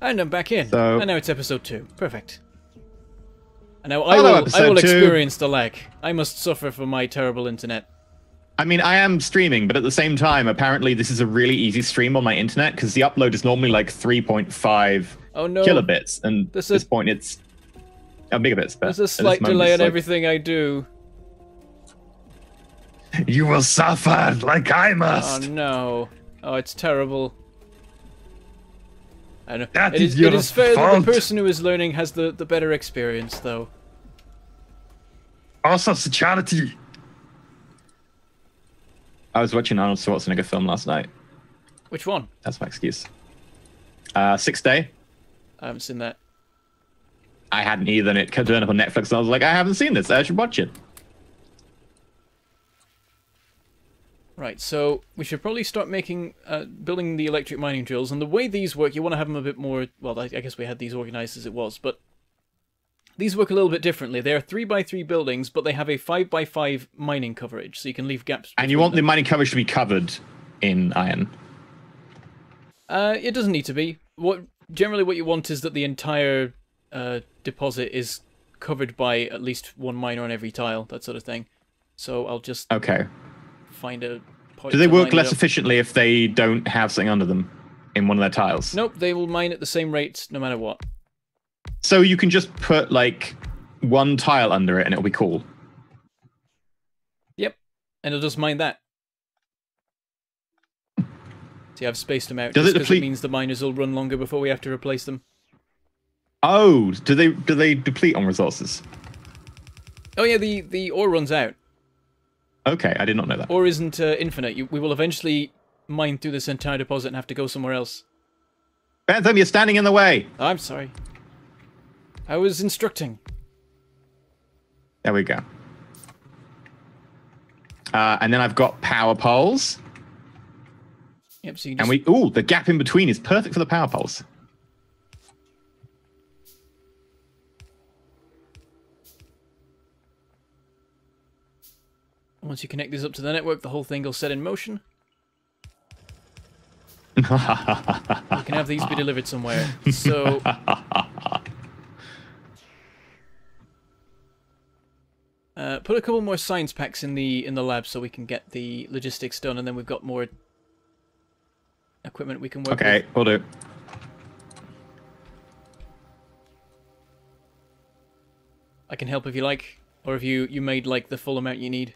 And I'm back in. So, and now it's episode 2. Perfect. And now I will experience the lag. I must suffer for my terrible internet. I mean, I am streaming, but at the same time, apparently this is a really easy stream on my internet, because the upload is normally like 3.5 kilobits, and at this point it's megabits. There's a slight delay on everything I do. You will suffer like I must. Oh no. Oh, it's terrible. I know. That it is fair that the person who is learning has the better experience, though. Also, it's a charity. I was watching Arnold Schwarzenegger film last night. Which one? That's my excuse. 6th Day. I haven't seen that. I hadn't either, and it turned up on Netflix, and I was like, I haven't seen this. I should watch it. Right, so we should probably start making, building the electric mining drills. And the way these work, you want to have them a bit more. Well, I guess we had these organized as it was, but these work a little bit differently. They are 3x3 buildings, but they have a 5x5 mining coverage, so you can leave gaps. And you want the mining coverage to be covered in iron? It doesn't need to be. Generally what you want is that the entire deposit is covered by at least one miner on every tile, that sort of thing. So I'll just find a point. Do they work less efficiently if they don't have something under them in one of their tiles? Nope, they will mine at the same rate no matter what. So you can just put, like, one tile under it and it'll be cool. Yep, and it'll just mine that. See, I've spaced them out because it means the miners will run longer before we have to replace them. Oh, do they deplete on resources? Oh yeah, the ore runs out. Okay, I did not know that. Ore isn't infinite. We will eventually mine through this entire deposit and have to go somewhere else. Bentham, you're standing in the way! Oh, I'm sorry. I was instructing. There we go. And then I've got power poles. Yep, so you can just... And the gap in between is perfect for the power poles. Once you connect these up to the network, the whole thing will set in motion. You can have these be delivered somewhere. So... put a couple more science packs in the lab so we can get the logistics done, and then we've got more equipment we can work with. Okay, we'll do. I can help if you like, or if you made like the full amount you need.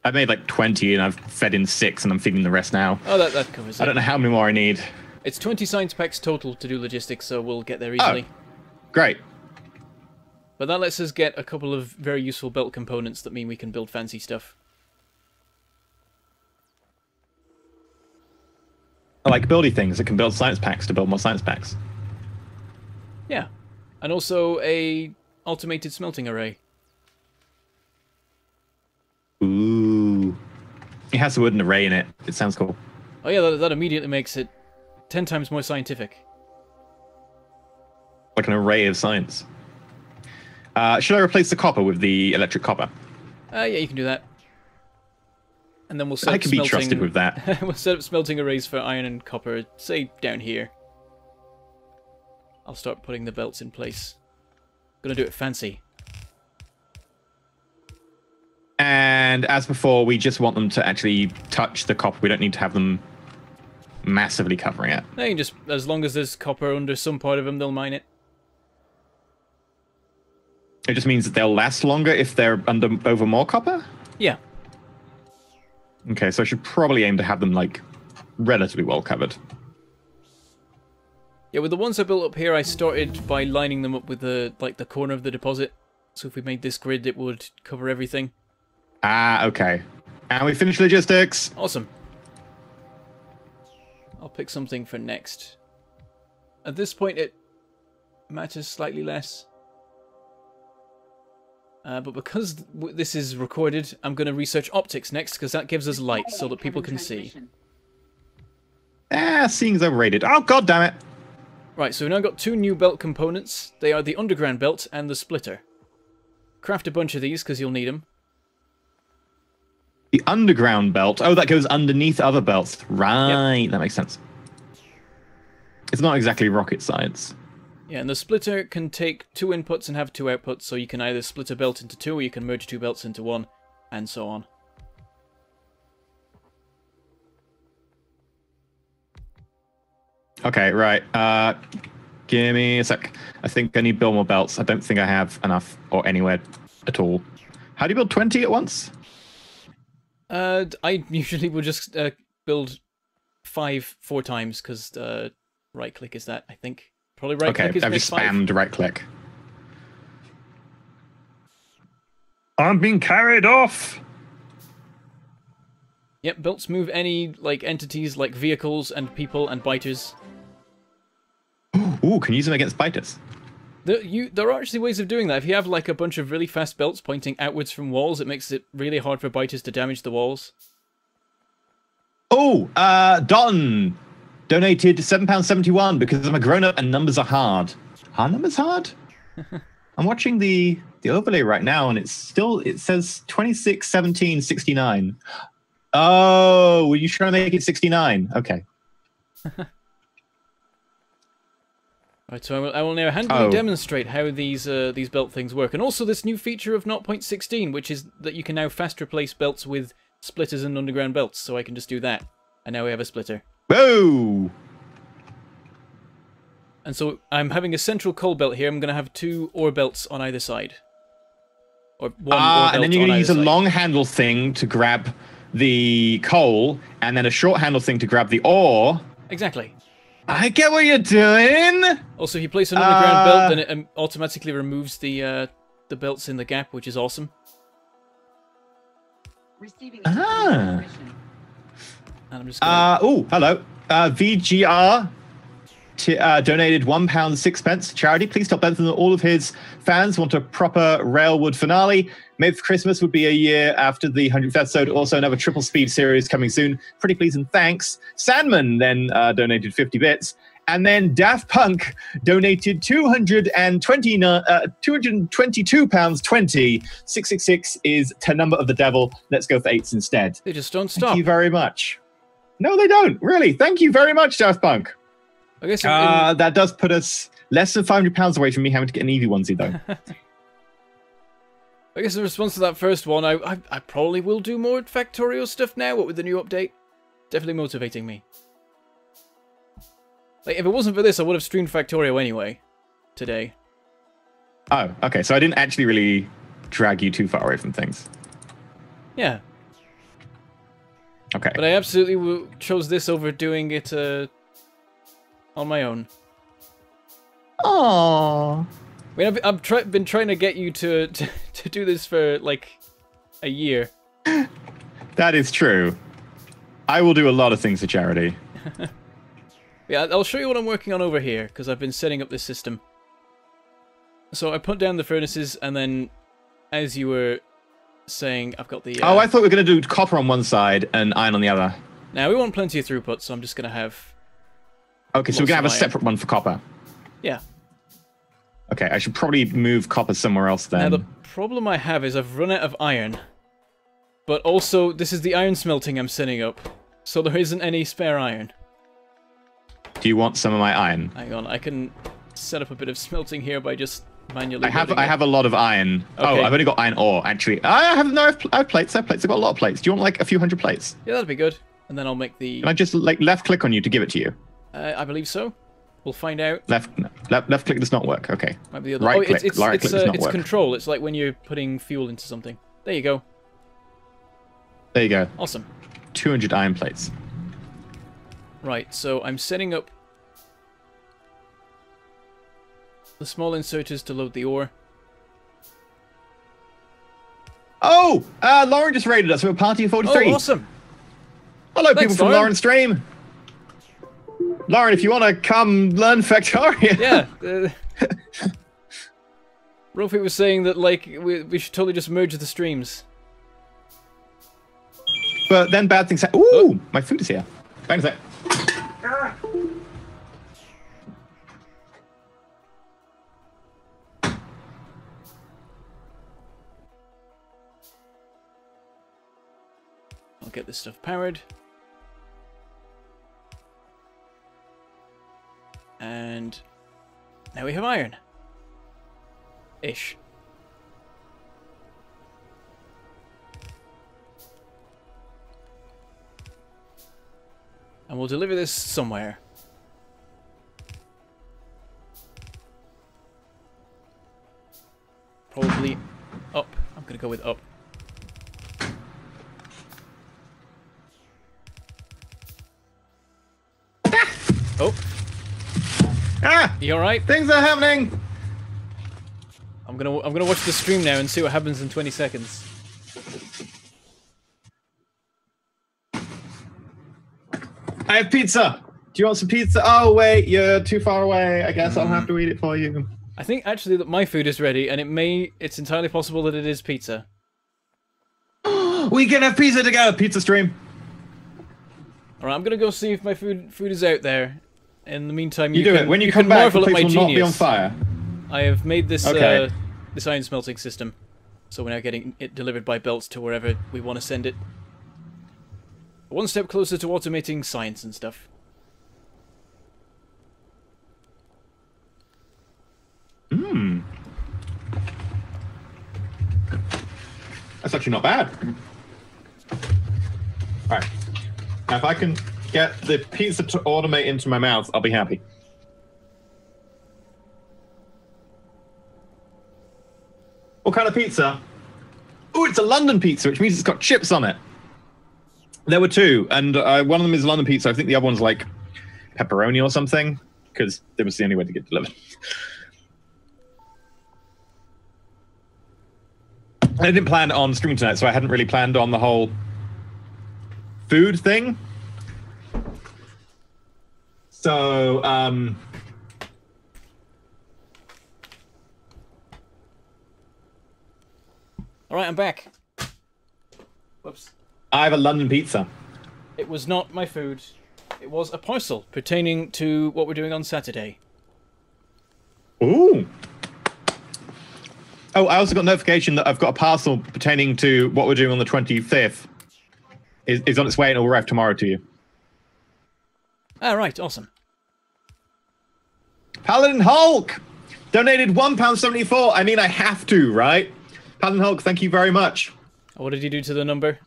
I made like 20 and I've fed in 6 and I'm feeding the rest now. Oh, that covers it. I don't know how many more I need. It's 20 science packs total to do logistics, so we'll get there easily. Oh, great. But that lets us get a couple of very useful belt components that mean we can build fancy stuff. I like building things. I can build science packs to build more science packs. Yeah. And also a automated smelting array. Ooh. It has the word an array in it. It sounds cool. Oh yeah, that immediately makes it 10 times more scientific. Like an array of science. Should I replace the copper with the electric copper? Yeah, you can do that. And then we'll set I up can be trusted with that. We'll set up smelting arrays for iron and copper, say down here. I'll start putting the belts in place. Gonna do it fancy. And as before, we just want them to actually touch the copper. We don't need to have them massively covering it. No, you can just, as long as there's copper under some part of them, they'll mine it. It just means that they'll last longer if they're over more copper? Yeah. Okay, so I should probably aim to have them, like, relatively well covered. Yeah, with the ones I built up here, I started by lining them up with the corner of the deposit. So if we made this grid, it would cover everything. Ah, okay. And we finished logistics. Awesome. I'll pick something for next. At this point, it matters slightly less. But because this is recorded, I'm going to research optics next, because that gives us light so that people can see. Seeing's overrated. Oh, god damn it. Right, so we've now got 2 new belt components. They are the underground belt and the splitter. Craft a bunch of these, because you'll need them. The underground belt. Oh, that goes underneath other belts. Right, yep. That makes sense. It's not exactly rocket science. Yeah, and the splitter can take 2 inputs and have 2 outputs, so you can either split a belt into 2, or you can merge 2 belts into 1, and so on. Okay, right. Give me a sec. I think I need to build more belts. I don't think I have enough or anywhere at all. How do you build 20 at once? I usually will just build 5 4 times, because right-click is that, I think. Probably right-click is I've just 5. spammed right-click. I'm being carried off! Yep, belts move any, like, entities, like vehicles and people and biters. Ooh, can you use them against biters? There are actually ways of doing that. If you have, like, a bunch of really fast belts pointing outwards from walls, it makes it really hard for biters to damage the walls. Oh, Don donated £7.71 because I'm a grown-up and numbers are hard. Are numbers hard? I'm watching the overlay right now, and it says 26, 17, 69. Oh, were you trying to make it 69? Okay. Right, so I will now handily demonstrate how these belt things work, and also this new feature of 0.16, which is that you can now fast replace belts with splitters and underground belts. So I can just do that, and now we have a splitter. Whoa! And so I'm having a central coal belt here. I'm going to have 2 ore belts on either side, or 1 ore belt. And then you're going to use a long handle thing to grab the coal, and then a short handle thing to grab the ore. Exactly. I get what you're doing. Also, if you place an underground belt, then it automatically removes the belts in the gap, which is awesome. Receiving And I'm just gonna... oh, hello. VGR donated £1.06 to charity. Please tell Bentham that all of his fans want a proper Railwood finale. Maybe for Christmas would be a year after the 100th episode. Also, another triple speed series coming soon. Pretty please and thanks. Sandman then donated 50 bits. And then Daft Punk donated £222.20. 666 is the number of the devil. Let's go for 8s instead. They just don't stop. Thank you very much. No, they don't. Really. Thank you very much, Daft Punk. I guess that does put us less than £500 away from me having to get an Eevee onesie, though. I guess in response to that first one, I probably will do more Factorio stuff now, what with the new update. Definitely motivating me. Like, if it wasn't for this, I would have streamed Factorio anyway. Today. Oh, okay. So I didn't actually really drag you too far away from things. Yeah. Okay. But I absolutely chose this over doing it on my own. Aww. I mean, I've been trying to get you to do this for, like, a year. That is true. I will do a lot of things for charity. Yeah, I'll show you what I'm working on over here, because I've been setting up this system. So I put down the furnaces, and then, as you were saying, I've got the... oh, I thought we were going to do copper on one side and iron on the other. Now, we want plenty of throughput, so I'm just going to have... Okay, so we're going to have a separate one for copper. Yeah. Okay, I should probably move copper somewhere else then. Now, the problem I have is I've run out of iron. But also, this is the iron smelting I'm setting up. So there isn't any spare iron. Do you want some of my iron? Hang on, I can set up a bit of smelting here by just manually... I have a lot of iron. Okay. Oh, I've only got iron ore, actually. I have plates. I have plates. I've got a lot of plates. Do you want, like, a few hundred plates? Yeah, that'd be good. And then I'll make the... Can I just, like, left-click on you to give it to you? I believe so. We'll find out. Left click does not work. Okay. Might be the other. Right click. It's right click does not it's work. control. It's like when you're putting fuel into something. There you go. There you go. Awesome. 200 iron plates. Right, so I'm setting up the small inserters to load the ore. Oh! Lauren just raided us. We're a party of 43. Oh, awesome. Hello, Thanks, people from Lauren's stream. Lauren, if you want to come learn Factorio. Yeah. Rolfie was saying that, like, we should totally just merge the streams. But then bad things happen. Ooh, my food is here. Hang on a sec. I'll get this stuff powered. And now we have iron. Ish. And we'll deliver this somewhere. Probably up. I'm gonna go with up. Oh. Ah! You alright? Things are happening! I'm gonna watch the stream now and see what happens in 20 seconds. I have pizza! Do you want some pizza? Oh wait, you're too far away. I guess I'll have to eat it for you. I think actually that my food is ready, and it's entirely possible that it is pizza. We can have pizza together! Pizza stream. Alright, I'm gonna go see if my food is out there. In the meantime, you do it. When you come back, the place will not be on fire. I have made this this iron smelting system, so we're now getting it delivered by belts to wherever we want to send it. One step closer to automating science and stuff. That's actually not bad. Alright. Now if I can get the pizza to automate into my mouth, I'll be happy. What kind of pizza? Oh, it's a London pizza, which means it's got chips on it. There were two, and one of them is London pizza. I think the other one's like pepperoni or something, because it was the only way to get delivered. I didn't plan on streaming tonight, so I hadn't really planned on the whole food thing. So, Alright, I'm back. Whoops. I have a London pizza. It was not my food. It was a parcel pertaining to what we're doing on Saturday. Ooh. Oh, I also got notification that I've got a parcel pertaining to what we're doing on the 25th. Is on its way and it will arrive tomorrow to you. Ah, right, awesome. Paladin Hulk donated £1.74. I mean, I have to, right? Paladin Hulk, thank you very much. What did you do to the number?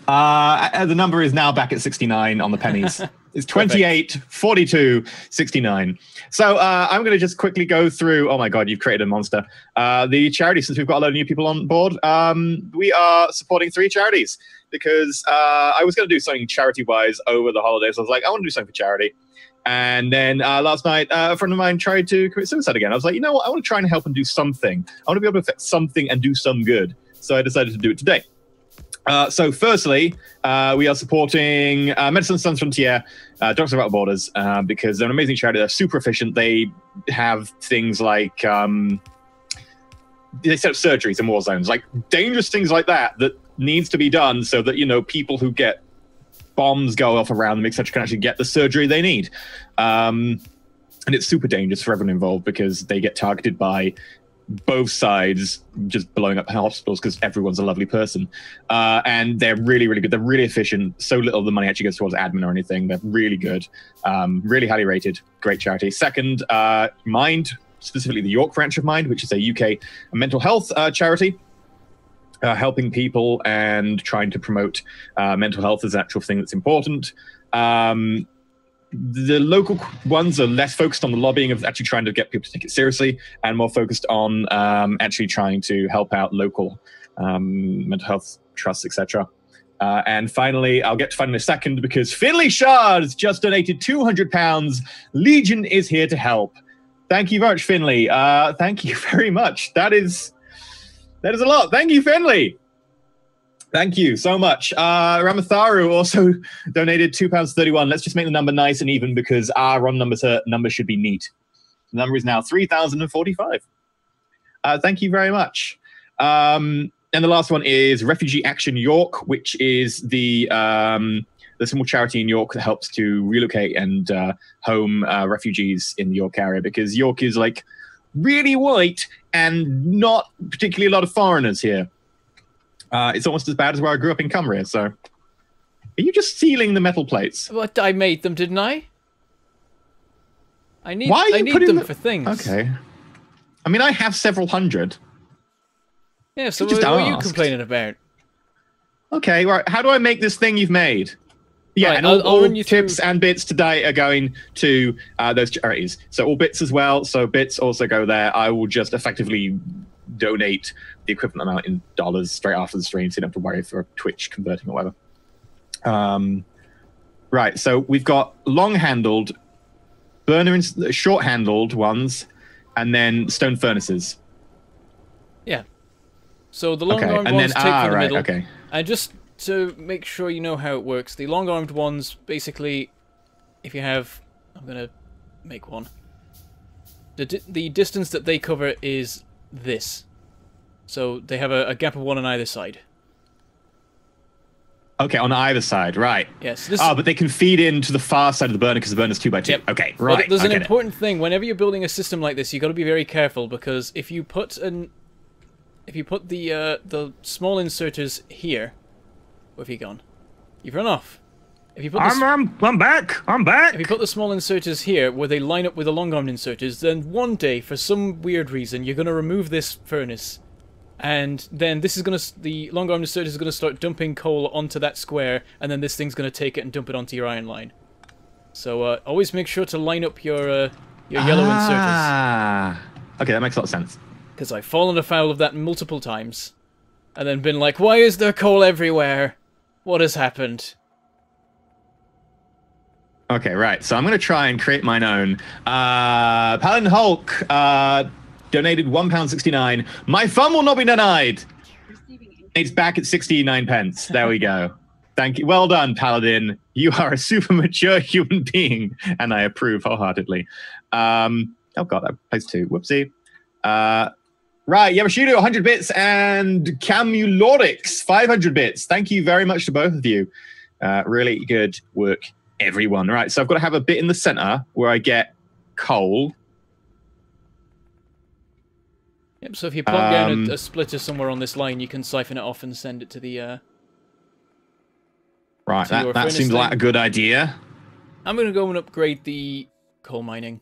The number is now back at 69 on the pennies. It's 28, 42, 69. So I'm going to just quickly go through. Oh my God, you've created a monster. The charities, since we've got a lot of new people on board, we are supporting 3 charities because I was going to do something charity-wise over the holidays. I was like, I want to do something for charity. And then last night, a friend of mine tried to commit suicide again. I was like, you know what? I want to try and help and do something. I want to be able to affect something and do some good. So I decided to do it today. So firstly, we are supporting Medicine Sans Frontières, Doctors Without Borders, because they're an amazing charity. They're super efficient. They have things like, they set up surgeries in war zones, like dangerous things like that needs to be done so that, you know, people who get bombs go off around them, etc., can actually get the surgery they need. And it's super dangerous for everyone involved because they get targeted by both sides just blowing up hospitals because everyone's a lovely person. And they're really, really good. They're really efficient. So little of the money actually goes towards admin or anything. They're really good. Really highly rated. Great charity. Second, Mind, specifically the York branch of Mind, which is a UK mental health charity. Helping people and trying to promote mental health as an actual thing that's important. The local ones are less focused on the lobbying of actually trying to get people to take it seriously and more focused on actually trying to help out local mental health trusts, etc. And finally, I'll get to finally in a second because Finley Shards just donated £200. Legion is here to help. Thank you very much, Finley. Thank you very much. That is a lot. Thank you, Finley. Thank you so much. Ramatharu also donated £2.31. Let's just make the number nice and even because our run number should be neat. The number is now 3,045. Thank you very much. And the last one is Refugee Action York, which is the small charity in York that helps to relocate and home refugees in the York area because York is like really white and not particularly a lot of foreigners here. It's almost as bad as where I grew up in Cumbria, so... Are you just stealing the metal plates? What, I made them, didn't I? Why are you I need putting them the... for things. Okay. I mean, I have several hundred. Yeah, so just what are you asked. complaining about? Okay, right. How do I make this thing you've made? Yeah, Right, and I'll all run you tips through... and bits today are going to those charities. So all bits as well. So bits also go there. I will just effectively donate the equivalent amount in dollars straight after the stream, so you don't have to worry for Twitch converting or whatever. Right, so we've got long-handled, burner and short-handled ones, and then stone furnaces. Yeah. So the long-armed and ones then, take from the right, middle. okay. And just to make sure you know how it works, the long-armed ones, basically, if you have... I'm going to make one. The distance that they cover is this. So they have a gap of 1 on either side. Okay, on either side, right. Yes. But they can feed into the far side of the burner because the burner's 2x2. Yep. Okay, right. But there's an important thing. Whenever you're building a system like this, you've got to be very careful, because if you put the small inserters here, where have you gone? You've run off. If you put I'm back. I'm back. If you put the small inserters here, where they line up with the long-armed inserters, then one day, for some weird reason, you're going to remove this furnace. And then this is going to... The long-armed inserters is going to start dumping coal onto that square, and then this thing's going to take it and dump it onto your iron line. So always make sure to line up your yellow inserters. Okay, that makes a lot of sense. Because I've fallen afoul of that multiple times. And then been like, why is there coal everywhere? What has happened? Okay, right. So I'm going to try and create mine own. Paladin Hulk donated £1.69. My fun will not be denied. It's back at 69 pence. There we go. Thank you. Well done, Paladin. You are a super mature human being, and I approve wholeheartedly. Oh god, I placed 2. Whoopsie. Right, Yamashido, 100 bits, and Camulorix, 500 bits. Thank you very much to both of you. Really good work, everyone. Right, so I've got to have a bit in the center where I get coal. Yep, so if you plonk down a splitter somewhere on this line, you can siphon it off and send it to the... Right, that seems like a good idea. I'm going to go and upgrade the coal mining.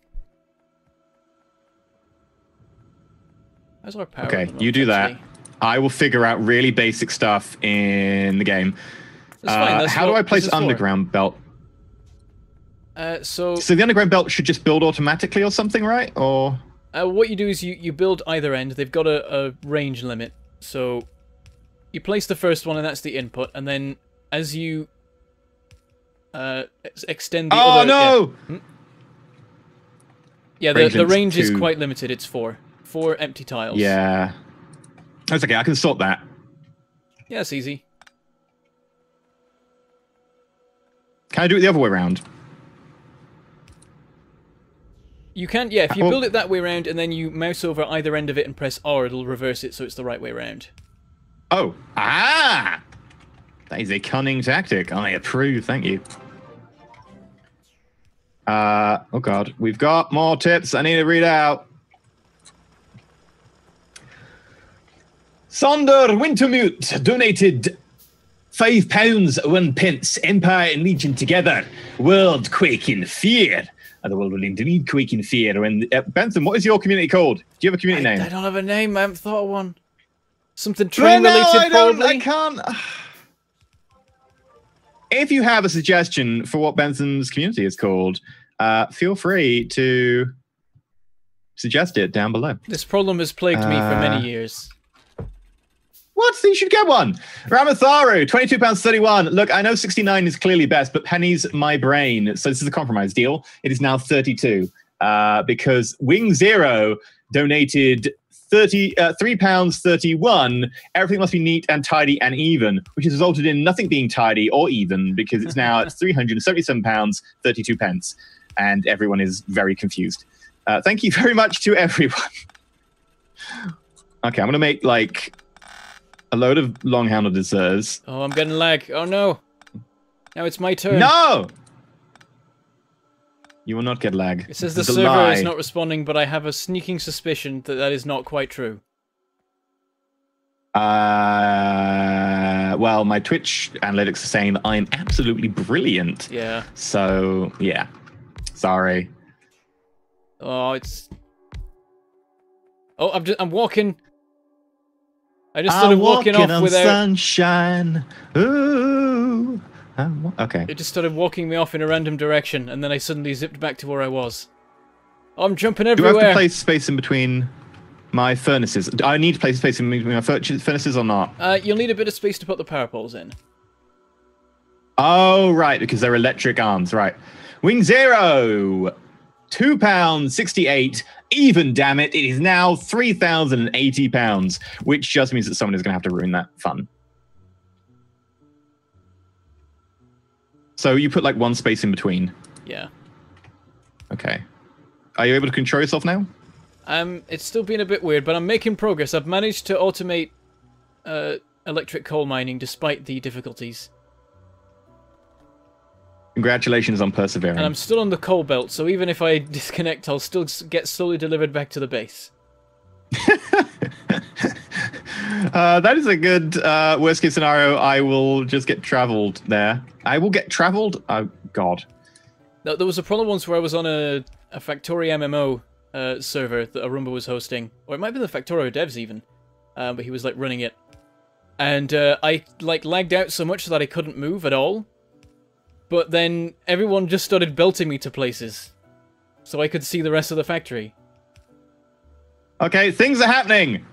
How's our power? Okay, you do that. I will figure out really basic stuff in the game. That's fine. That's how do I place underground belt? So the underground belt should just build automatically or something, right? Or what you do is you build either end. They've got a range limit. So you place the first one, and that's the input. And then as you extend the other... no! Yeah, the range is quite limited. It's 4 empty tiles. Yeah. That's okay. I can sort that. Yeah, it's easy. Can I do it the other way around? You can, yeah. If you build it that way around and then you mouse over either end of it and press R, it'll reverse it so it's the right way around. Oh. Ah! That is a cunning tactic. I approve. Thank you. Oh, God. We've got more tips I need to read out. Sonder Wintermute donated £5, 1 Empire and Legion together. World quake in fear. The world will indeed quake in fear. When Bentham, what is your community called? Do you have a community name? I don't have a name. I haven't thought of one. Something train-related, probably. I can't. If you have a suggestion for what Bentham's community is called, feel free to suggest it down below. This problem has plagued me for many years. What? You should get one. Ramatharu, £22.31. Look, I know 69 is clearly best, but pennies my brain. So this is a compromise deal. It is now 32 because Wing Zero donated £3.31. Everything must be neat and tidy and even, which has resulted in nothing being tidy or even because it's now at £377.32. And everyone is very confused. Thank you very much to everyone. Okay, I'm going to make like a load of long-handled deserters. Oh, I'm getting lag. Oh, no. Now it's my turn. No! You will not get lag. It says the server is not responding, but I have a sneaking suspicion that that is not quite true. Well, my Twitch analytics are saying that I'm absolutely brilliant. Yeah. So, yeah. Sorry. Oh, it's... Oh, I'm walking. I just started walking off on without... sunshine. Ooh. Okay. It just started walking me off in a random direction, and then I suddenly zipped back to where I was. I'm jumping everywhere. Do I have to place space in between my furnaces? Do I need to place space in between my furnaces or not? You'll need a bit of space to put the power poles in. Oh, right, because they're electric arms, right. Wing 0, £2.68. Even, damn it, it is now £3,080, which just means that someone is going to have to ruin that fun. So you put like one space in between. Yeah. Okay. Are you able to control yourself now? It's still been a bit weird, but I'm making progress. I've managed to automate electric coal mining despite the difficulties. Congratulations on persevering. And I'm still on the coal belt, so even if I disconnect, I'll still get slowly delivered back to the base. That is a good worst case scenario. I will just get traveled there. I will get traveled? Oh, God. Now, there was a problem once where I was on a Factorio MMO server that Arumba was hosting. Or it might have been the Factorio devs even. But he was like running it. And I like lagged out so much that I couldn't move at all. But then everyone just started belting me to places. So I could see the rest of the factory. Okay, things are happening.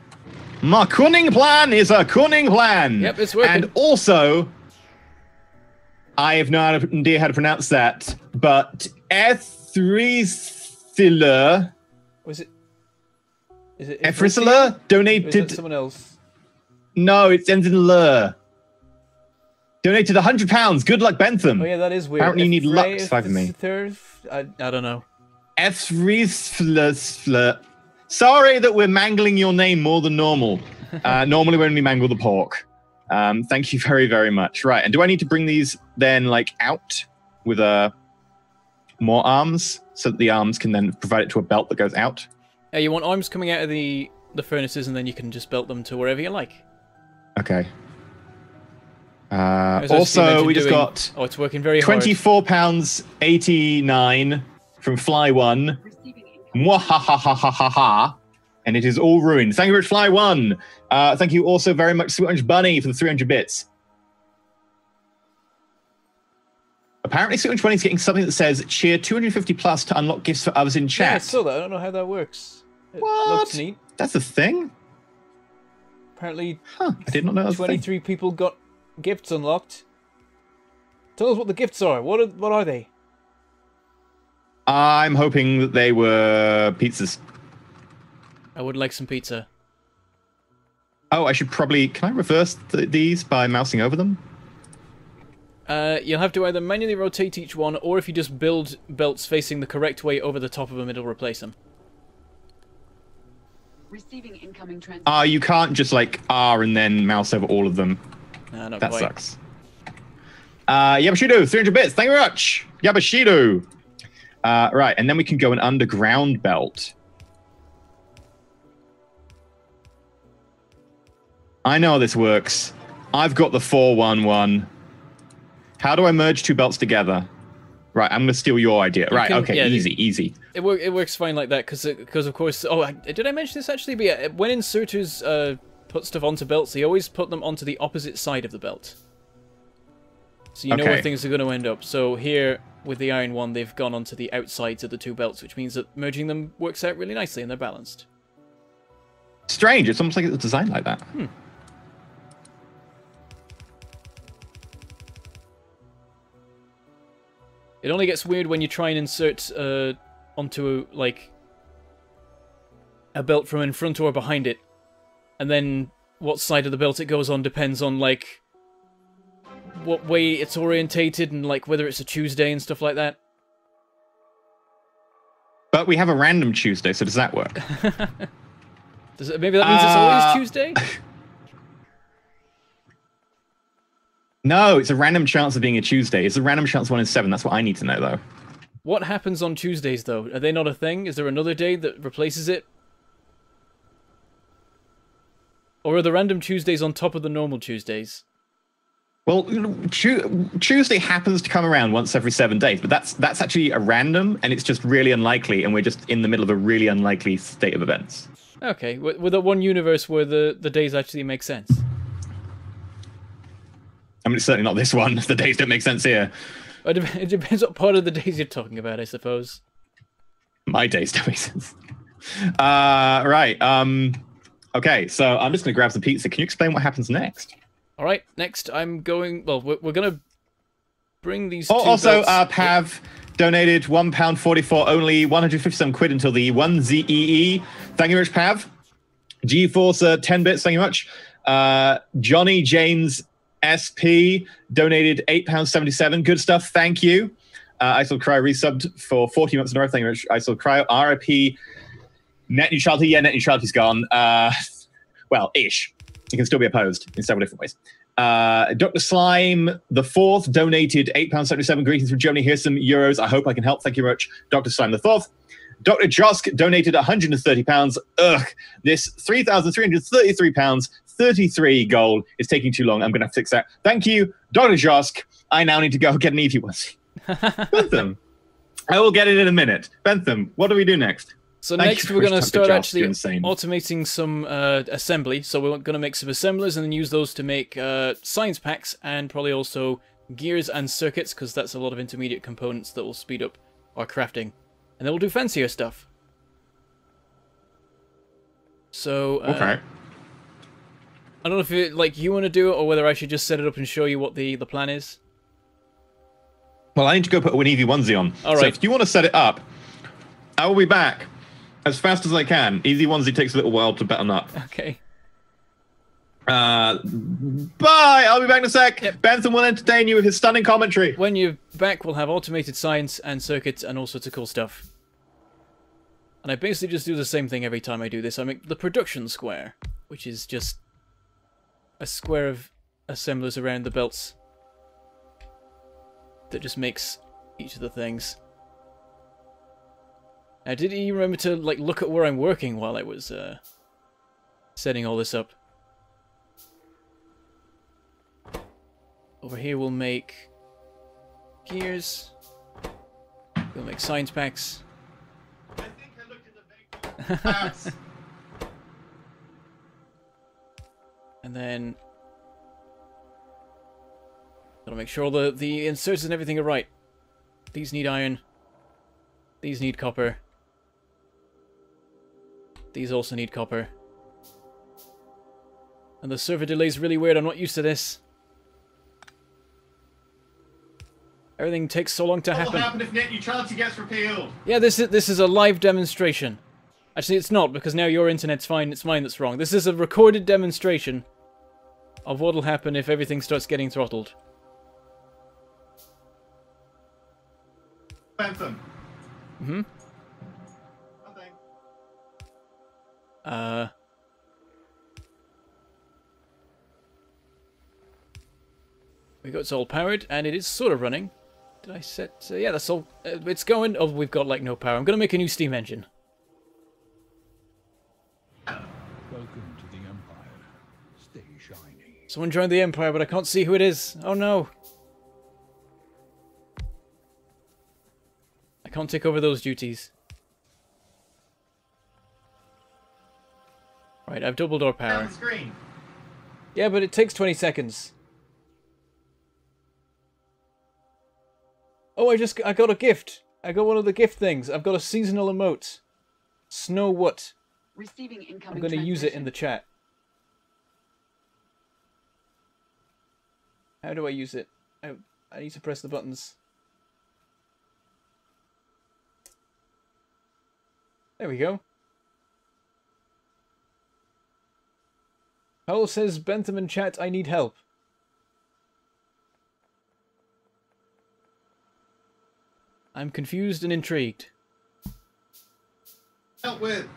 My cunning plan is a cunning plan. Yep, it's working. And also, I have no idea how to pronounce that, but Ethrithila. Was it? Is it Ethrithila donated. Or is that someone else? No, it ends in L. Donated £100. Good luck, Bentham. Oh yeah, that is weird. Apparently you need luck to fight with me. I don't know. Ethrithila. Sorry that we're mangling your name more than normal. Normally when we mangle the pork. Thank you very, very much. Right, and do I need to bring these then like out with more arms so that the arms can then provide it to a belt that goes out? Yeah, you want arms coming out of the furnaces, and then you can just belt them to wherever you like. Okay. Also, we just got it's working very hard. £24.89 from Fly One. Mwahahahahaha. And it is all ruined. Thank you very much, Fly One. Thank you also very much, Sweet Orange Bunny, for the 300 bits. Apparently, Sweet Orange Bunny is getting something that says cheer 250 plus to unlock gifts for others in chat. Yeah, I saw that. I don't know how that works. It What? looks neat. That's a thing? Apparently, I did not know that was a thing. 23 people got gifts unlocked. Tell us what the gifts are. What are they? I'm hoping that they were pizzas. I would like some pizza. Oh, I should probably... Can I reverse these by mousing over them? You'll have to either manually rotate each one, or if you just build belts facing the correct way over the top of them, it'll replace them. Receiving incoming trans. You can't just like R and then mouse over all of them. No, not that quite. Sucks. Yabashido, 300 bits. Thank you very much. Yabashido. Right, and then we can go an underground belt. I know how this works. I've got the 411. How do I merge two belts together? Right, I'm going to steal your idea. Right, okay, yeah, easy. It works fine like that, because of course... Oh, did I mention this actually? But yeah, when inserters put stuff onto belts, they always put them onto the opposite side of the belt. So you know where things are going to end up. So here, with the iron one, they've gone onto the outsides of the two belts, which means that merging them works out really nicely and they're balanced. Strange, it's almost like it's designed like that. It only gets weird when you try and insert onto like a belt from in front or behind it, and then what side of the belt it goes on depends on like what way it's orientated and like whether it's a Tuesday and stuff like that. But we have a random Tuesday, so does that work? Maybe that means it's always Tuesday? No, it's a random chance of being a Tuesday. It's a random chance 1 in 7. That's what I need to know, though. What happens on Tuesdays, though? Are they not a thing? Is there another day that replaces it? Or are the random Tuesdays on top of the normal Tuesdays? Well, Tuesday happens to come around once every 7 days, but that's actually a random, and it's just really unlikely, and we're just in the middle of a really unlikely state of events. Okay, with that one universe where the days actually make sense. I mean, it's certainly not this one. The days don't make sense here. It depends what part of the days you're talking about, I suppose. My days don't make sense. Right. Okay, so I'm just going to grab some pizza. Can you explain what happens next? All right, next I'm going... Well, we're going to bring these two Also, belts. Pav donated £1.44, only 157 quid until the 1ZEE. Thank you very much, Pav. GeForce, 10 bits, thank you much. Johnny James SP donated £8.77. Good stuff, thank you. I Shall Cry resubbed for 40 months in a row. Thank you very much. I Shall Cry. RIP. Net neutrality. Yeah, net neutrality's gone. Well, ish. It can still be opposed in several different ways. Dr. Slime the Fourth donated £8.77. Greetings from Germany. Here's some euros. I hope I can help. Thank you very much, Dr. Slime the Fourth. Dr. Josk donated £130. Ugh, this £3,333, 33 gold is taking too long. I'm going to have to fix that. Thank you, Dr. Josk. I now need to go get an Eevee onesie. Bentham, I will get it in a minute. Bentham, what do we do next? So next we're going to start actually automating some assembly. So we're going to make some assemblers and then use those to make science packs and probably also gears and circuits, because that's a lot of intermediate components that will speed up our crafting. And then we'll do fancier stuff. So okay. I don't know if you want to do it or whether I should just set it up and show you what the plan is. Well, I need to go put an Eevee onesie on. All right. So if you want to set it up, I will be back as fast as I can. Eevee onesie takes a little while to button up. Okay. Bye! I'll be back in a sec. Yep. Bentham will entertain you with his stunning commentary. When you're back, we'll have automated science and circuits and all sorts of cool stuff. And I basically just do the same thing every time I do this. I make the production square, which is just a square of assemblers around the belts that just makes each of the things. Now, did you remember to look at where I'm working while I was setting all this up? Over here we'll make gears. We'll make science packs. I think I looked at the big And then gotta make sure the inserts and everything are right. These need iron. These need copper. These also need copper. And the server delay is really weird. I'm not used to this. Everything takes so long to happen. What will happen if net neutrality gets repealed? Yeah, this is a live demonstration. Actually, it's not, because now your internet's fine. It's mine that's wrong. This is a recorded demonstration of what'll happen if everything starts getting throttled. Bentham. Mm-hmm. Nothing. We got it's all powered, and it is sort of running. Did I set... yeah, that's all... it's going... Oh, we've got, no power. I'm going to make a new steam engine. Welcome to the Empire. Stay shiny. Someone joined the Empire, but I can't see who it is. Oh, no. I can't take over those duties. Right, I've doubled our power. Down the screen. Yeah, but it takes 20 seconds. Oh, I got a gift. I got one of the gift things. I've got a seasonal emote. Snow what? Receiving incoming. I'm going to use it in the chat. How do I use it? I need to press the buttons. There we go. Powell says, Bentham in chat, I need help. I'm confused and intrigued. Help with.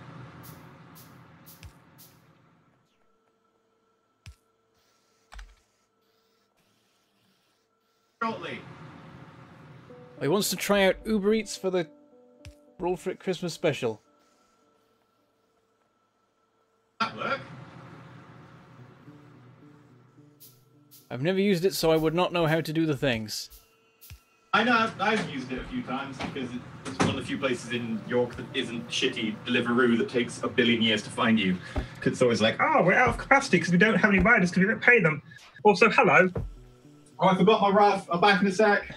Shortly. He wants to try out Uber Eats for the Roll for It Christmas special. That work? I've never used it, so I would not know how to do the things. I know, I've used it a few times because it's one of the few places in York that isn't shitty Deliveroo that takes a billion years to find you. Because it's always like, oh, we're out of capacity because we don't have any riders because we don't pay them. Also, hello. Oh, I forgot my RAF. I'm back in a sec.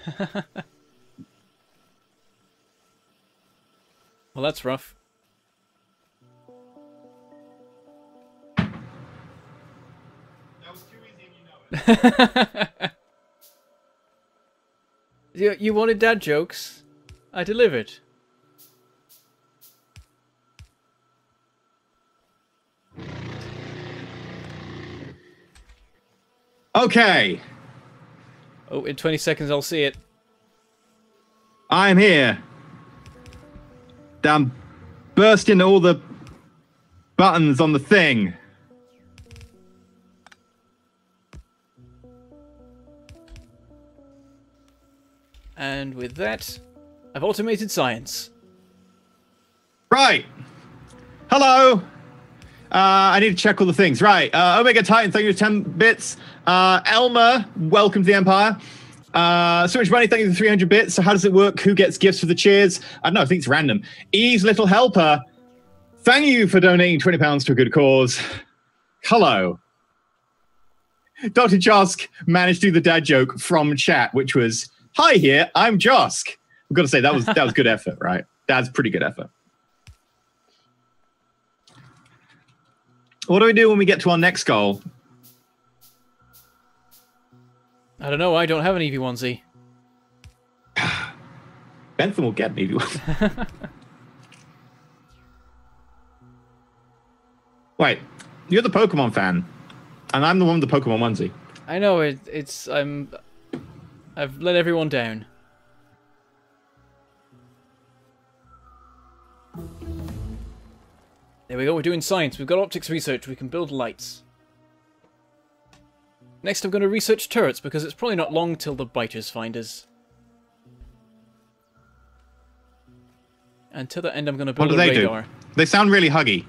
Well, that's rough. That was too easy and you know it. You wanted dad jokes? I delivered. Okay. Oh, in 20 seconds I'll see it. I'm here. I'm bursting all the buttons on the thing. And with that, I've automated science. Right. Hello. I need to check all the things. Right. Omega Titan, thank you for 10 bits. Elmer, welcome to the Empire. So much money, thank you for 300 bits. So how does it work? Who gets gifts for the cheers? I don't know, I think it's random. Eve's Little Helper, thank you for donating £20 to a good cause. Hello. Dr. Josk managed to do the dad joke from chat, which was, hi here, I'm Josk. I've got to say, that was good effort, right? That's pretty good effort. What do we do when we get to our next goal? I don't know, I don't have an Eevee onesie. Bentham will get an Eevee onesie. Wait, you're the Pokemon fan, and I'm the one with the Pokemon onesie. I know, I've let everyone down. There we go, we're doing science. We've got optics research, we can build lights. Next I'm going to research turrets, because it's probably not long till the biters find us. And to that end I'm going to build a radar. What do they do? They sound really huggy.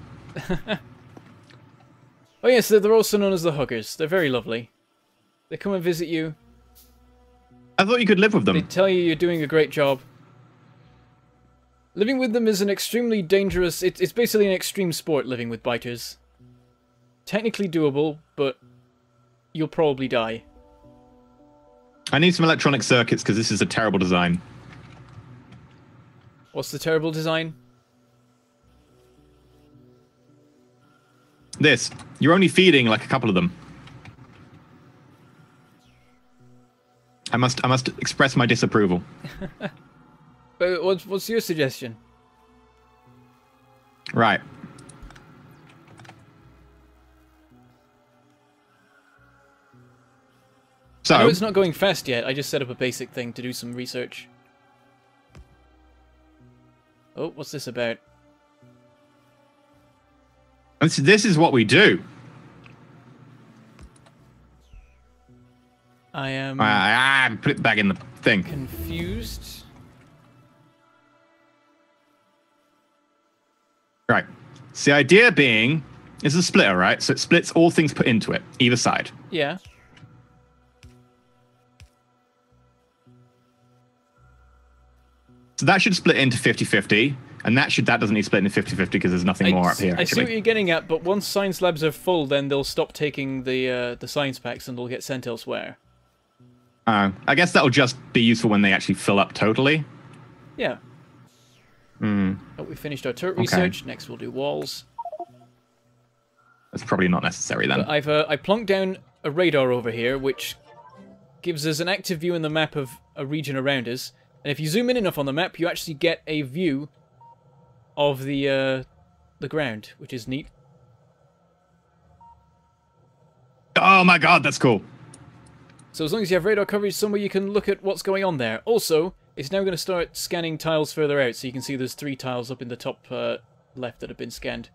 Oh yes, they're also known as the Huggers. They're very lovely. They come and visit you. I thought you could live with them. They tell you you're doing a great job. Living with them is an extremely dangerous... It's basically an extreme sport, living with biters. Technically doable, but you'll probably die. I need some electronic circuits because this is a terrible design. What's the terrible design? This. You're only feeding like a couple of them. I must express my disapproval. But what's your suggestion? Right. So I know it's not going fast yet. I just set up a basic thing to do some research. Oh, what's this about? This is what we do. I am... put it back in the thing. confused. Right. So the idea being, it's a splitter, right? So it splits all things put into it, either side. Yeah. So that should split into 50-50, and that doesn't need to split into 50-50 because there's nothing more up here, I see what actually. you're getting at, but once science labs are full, then they'll stop taking the science packs and they'll get sent elsewhere. I guess that'll just be useful when they actually fill up totally. Yeah. Hmm. Oh, we finished our turret research. Next we'll do walls. That's probably not necessary then. But I plunked down a radar over here, which gives us an active view in the map of a region around us. And if you zoom in enough on the map, you actually get a view of the ground, which is neat. Oh my god, that's cool. So as long as you have radar coverage somewhere, you can look at what's going on there. Also, it's now going to start scanning tiles further out, so you can see there's 3 tiles up in the top left that have been scanned.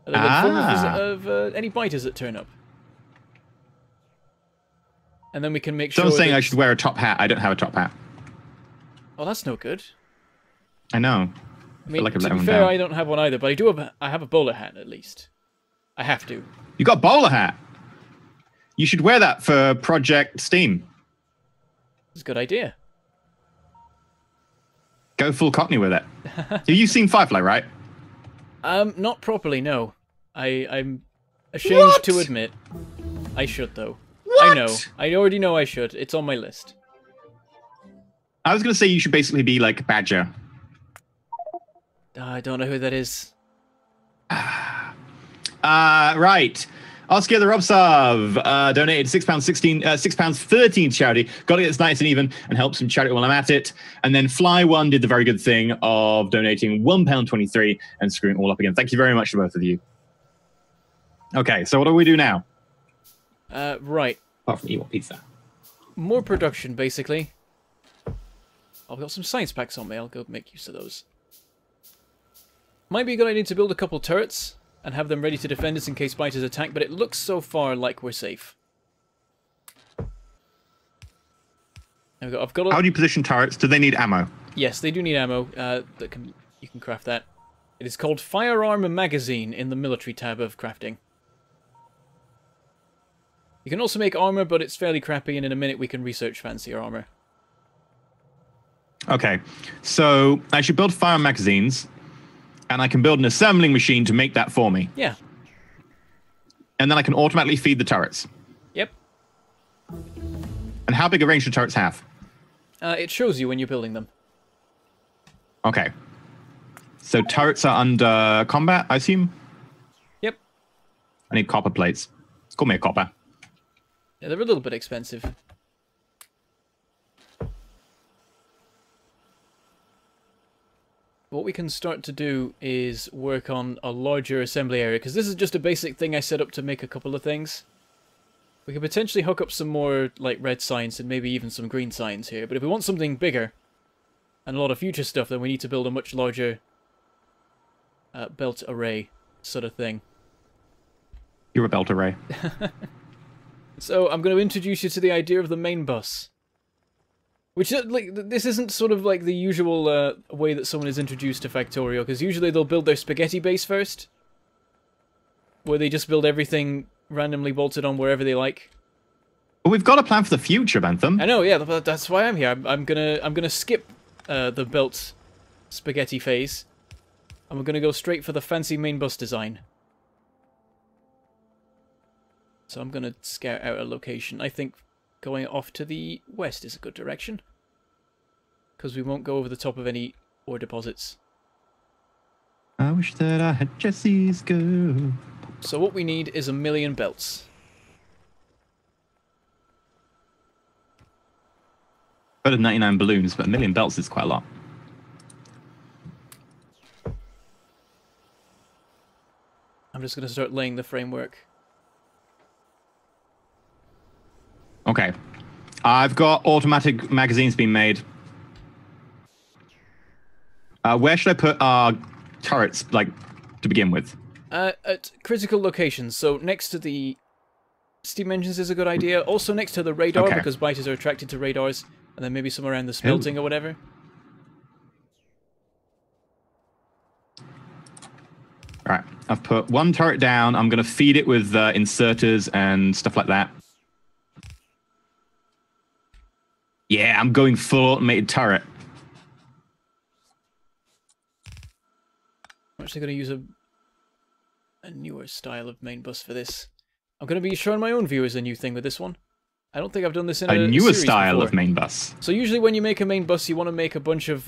And they'll inform of any biters that turn up. And then we can make sure. Someone's saying I should wear a top hat. I don't have a top hat. Oh, that's no good. I know. I mean, like to be fair, I don't have one either, but I have a bowler hat at least. I have to. You got a bowler hat. You should wear that for Project Steam. It's a good idea. Go full Cockney with it. You've seen Firefly, right? Not properly, no. I'm ashamed to admit. I should, though. What? I know. I already know I should. It's on my list. I was going to say you should basically be like Badger. I don't know who that is. Right. Oscar the Robsov donated £6.13 to charity. Got to get this nice and even and help some charity while I'm at it. And then Fly1 did the very good thing of donating £1.23 and screwing it all up again. Thank you very much to both of you. Okay, so what do we do now? Right. Apart from eat one pizza. More production, basically. I've got some science packs on me. I'll go make use of those. Might be a good idea to build a couple turrets and have them ready to defend us in case biters attack, but it looks so far like we're safe. There we go. I've got. How do you position turrets? Do they need ammo? Yes, they do need ammo. You can craft that. It is called Firearm Magazine in the military tab of crafting. You can also make armor, but it's fairly crappy, and in a minute we can research fancier armor. Okay, so I should build firearm magazines, and I can build an assembling machine to make that for me. Yeah. And then I can automatically feed the turrets. Yep. And how big a range do turrets have? It shows you when you're building them. Okay. So turrets are under combat, I assume? Yep. I need copper plates. Call me a copper. Yeah, they're a little bit expensive. What we can start to do is work on a larger assembly area, because this is just a basic thing I set up to make a couple of things. We could potentially hook up some more like red signs and maybe even some green signs here, but if we want something bigger and a lot of future stuff, then we need to build a much larger belt array sort of thing. You're a belt array. So I'm going to introduce you to the idea of the main bus. Which, like, this isn't sort of like the usual way that someone is introduced to Factorio, because usually they'll build their spaghetti base first, where they just build everything randomly bolted on wherever they like. But we've got a plan for the future, Bentham. I know, yeah, that's why I'm here. I'm gonna skip the built spaghetti phase, and we're gonna go straight for the fancy main bus design. So I'm gonna scout out a location. I think going off to the west is a good direction, because we won't go over the top of any ore deposits. I wish that I had Jesse's girl. So what we need is 1,000,000 belts. Better than 99 balloons, but 1,000,000 belts is quite a lot. I'm just going to start laying the framework. Okay. I've got automatic magazines being made. Where should I put our turrets, like, to begin with? At critical locations. So next to the steam engines is a good idea. Also next to the radar, Okay. because biters are attracted to radars. And then maybe somewhere around the smelting or whatever. All right. I've put one turret down. I'm going to feed it with inserters and stuff like that. Yeah, I'm going full automated turret. I'm actually going to use a newer style of main bus for this. I'm going to be showing my own viewers a new thing with this one. I don't think I've done this in a newer series style before. of main bus. So usually when you make a main bus, you want to make a bunch of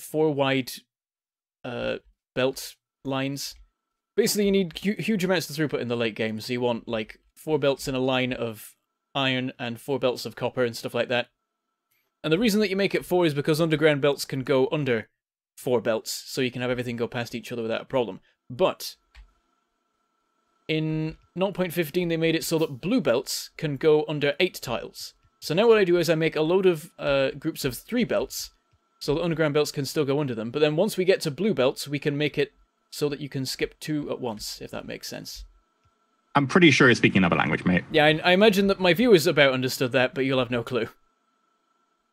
4-wide belt lines. Basically, you need huge amounts of throughput in the late game. So you want like 4 belts in a line of iron and 4 belts of copper and stuff like that. And the reason that you make it 4 is because underground belts can go under 4 belts, so you can have everything go past each other without a problem. But in 0.15 they made it so that blue belts can go under 8 tiles. So now what I do is I make a load of groups of 3 belts, so that underground belts can still go under them. But then once we get to blue belts, we can make it so that you can skip 2 at once, if that makes sense. I'm pretty sure you're speaking another language, mate. Yeah, I imagine that my viewers about understood that, but you'll have no clue.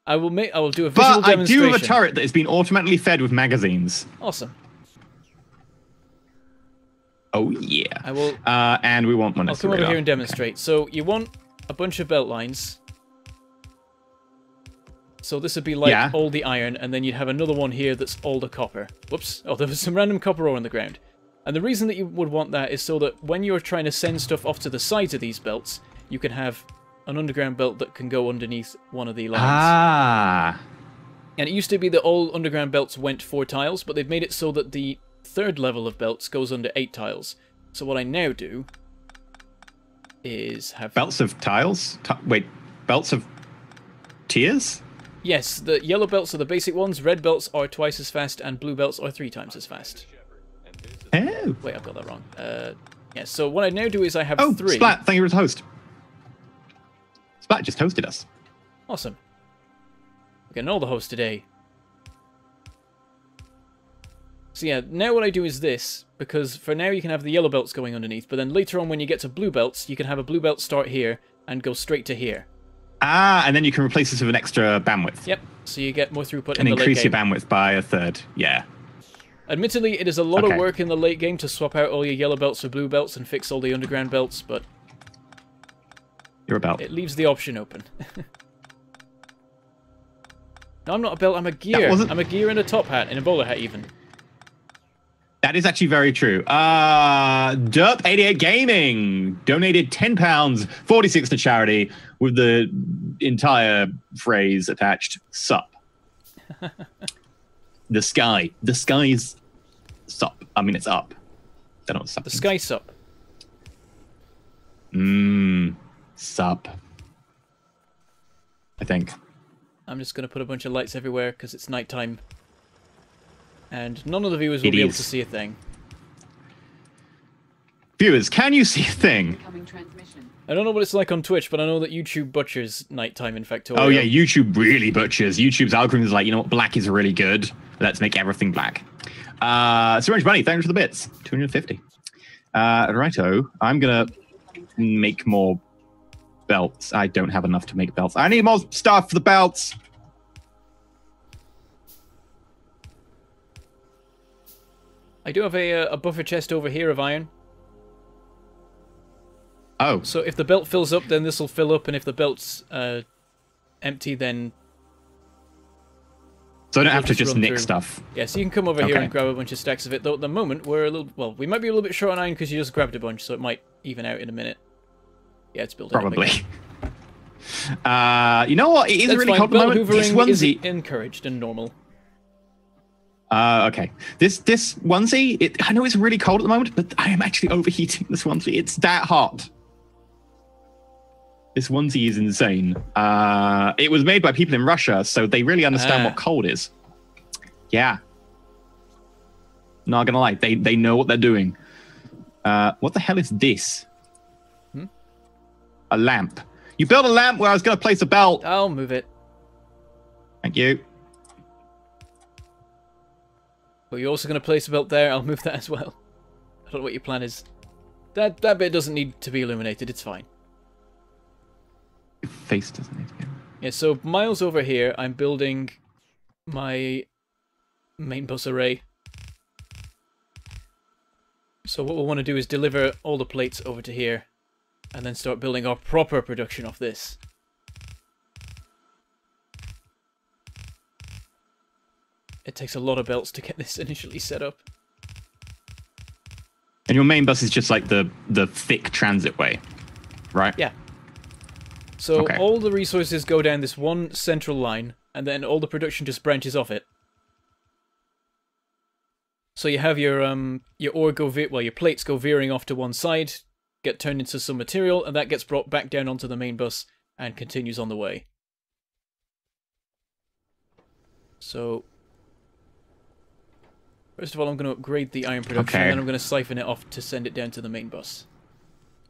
I will do a visual demonstration. But I do have a turret that has been automatically fed with magazines. Awesome. Oh, yeah. I will. And we want one. I'll come over here and demonstrate. So you want a bunch of belt lines. So this would be like all the iron, and then you'd have another one here that's all the copper. Whoops. Oh, there was some random copper ore on the ground. And the reason that you would want that is so that when you're trying to send stuff off to the sides of these belts, you can have an underground belt that can go underneath one of the lines. Ah. And it used to be that all underground belts went 4 tiles, but they've made it so that the 3rd level of belts goes under 8 tiles. So what I now do is have... Belts of tiles? Wait, belts of tiers? Yes, the yellow belts are the basic ones, red belts are twice as fast, and blue belts are 3 times as fast. Oh. Wait, I've got that wrong. Yeah, so what I now do is I have 3. Splat, thank you for the host. Splat just hosted us. Awesome. We're getting all the hosts today. So yeah, now what I do is this, because for now you can have the yellow belts going underneath, but then later on when you get to blue belts, you can have a blue belt start here and go straight to here. Ah, and then you can replace this with an extra bandwidth. Yep, so you get more throughput and in the late game. And increase your bandwidth by a 3rd, yeah. Admittedly, it is a lot of work in the late game to swap out all your yellow belts for blue belts and fix all the underground belts, but... You're a belt. It leaves the option open. No, I'm not a belt, I'm a gear. I'm a gear and a top hat, and a bowler hat even. That is actually very true. Derp88 Gaming donated £10, 46 to charity, with the entire phrase attached, sup. The sky's sup. I mean, it's up. Don't know what sup The means. sky sup. Sup. I think. I'm just going to put a bunch of lights everywhere because it's nighttime. And none of the viewers will be able to see a thing. Viewers, can you see a thing? I don't know what it's like on Twitch, but I know that YouTube butchers nighttime in Factorio. Oh yeah, YouTube really butchers. YouTube's algorithm is like, you know what, black is really good. Let's make everything black. Syringe Bunny, thanks for the bits. 250. Righto, I'm gonna make more belts. I don't have enough to make belts. I need more stuff for the belts. I do have a buffer chest over here of iron. Oh. So if the belt fills up, then this will fill up, and if the belt's empty, then... So I don't have to just nick stuff. Yeah, so you can come over here and grab a bunch of stacks of it, though at the moment we're a little... Well, we might be a little bit short on iron because you just grabbed a bunch, so it might even out in a minute. Yeah, it's building Probably. You know what? It is really cold at the moment. This onesie is encouraged and normal. Okay. This onesie, I know it's really cold at the moment, but I am actually overheating this onesie. It's that hot. This onesie is insane. It was made by people in Russia, so they really understand what cold is. Yeah. Not gonna lie, they know what they're doing. What the hell is this? A lamp. You built a lamp where I was gonna place a belt. I'll move it. Thank you. Well, you're also gonna place a belt there. I'll move that as well. I don't know what your plan is. That bit doesn't need to be illuminated. It's fine. Your face doesn't need to be. Yeah, so miles over here, I'm building my main bus array. So what we'll want to do is deliver all the plates over to here, and then start building our proper production of this. It takes a lot of belts to get this initially set up. And your main bus is just like the thick transit way, right? Yeah. So all the resources go down this one central line, and then all the production just branches off it. So you have your ore go your plates go veering off to one side, get turned into some material, and that gets brought back down onto the main bus and continues on the way. So first of all, I'm going to upgrade the iron production, and then I'm going to siphon it off to send it down to the main bus.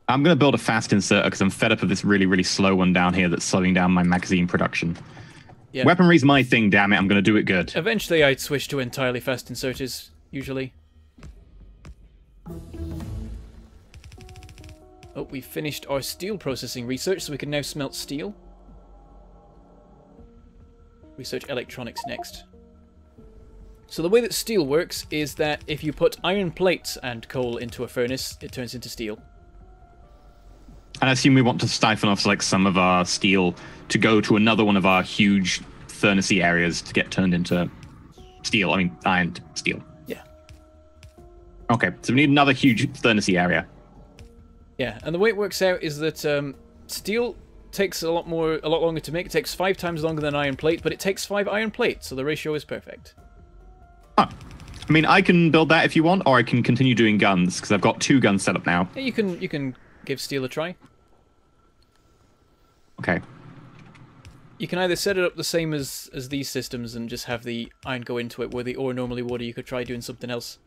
I'm going to build a fast inserter because I'm fed up of this really, really slow one down here that's slowing down my magazine production. Yeah. Weaponry's my thing, damn it. I'm going to do it good. Eventually, I'd switch to entirely fast inserters, usually. Oh, we finished our steel processing research, so we can now smelt steel. Research electronics next. So the way that steel works is that if you put iron plates and coal into a furnace, it turns into steel. And I assume we want to siphon off like some of our steel to go to another one of our huge furnacey areas to get turned into steel. I mean, iron steel. Yeah. Okay, so we need another huge furnacey area. Yeah, and the way it works out is that steel takes a lot longer to make. It takes 5 times longer than iron plate, but it takes 5 iron plates, so the ratio is perfect. Huh. I mean, I can build that if you want, or I can continue doing guns, because I've got 2 guns set up now. Yeah, you can give steel a try. Okay. You can either set it up the same as these systems and just have the iron go into it where the ore normally would, or you could try doing something else.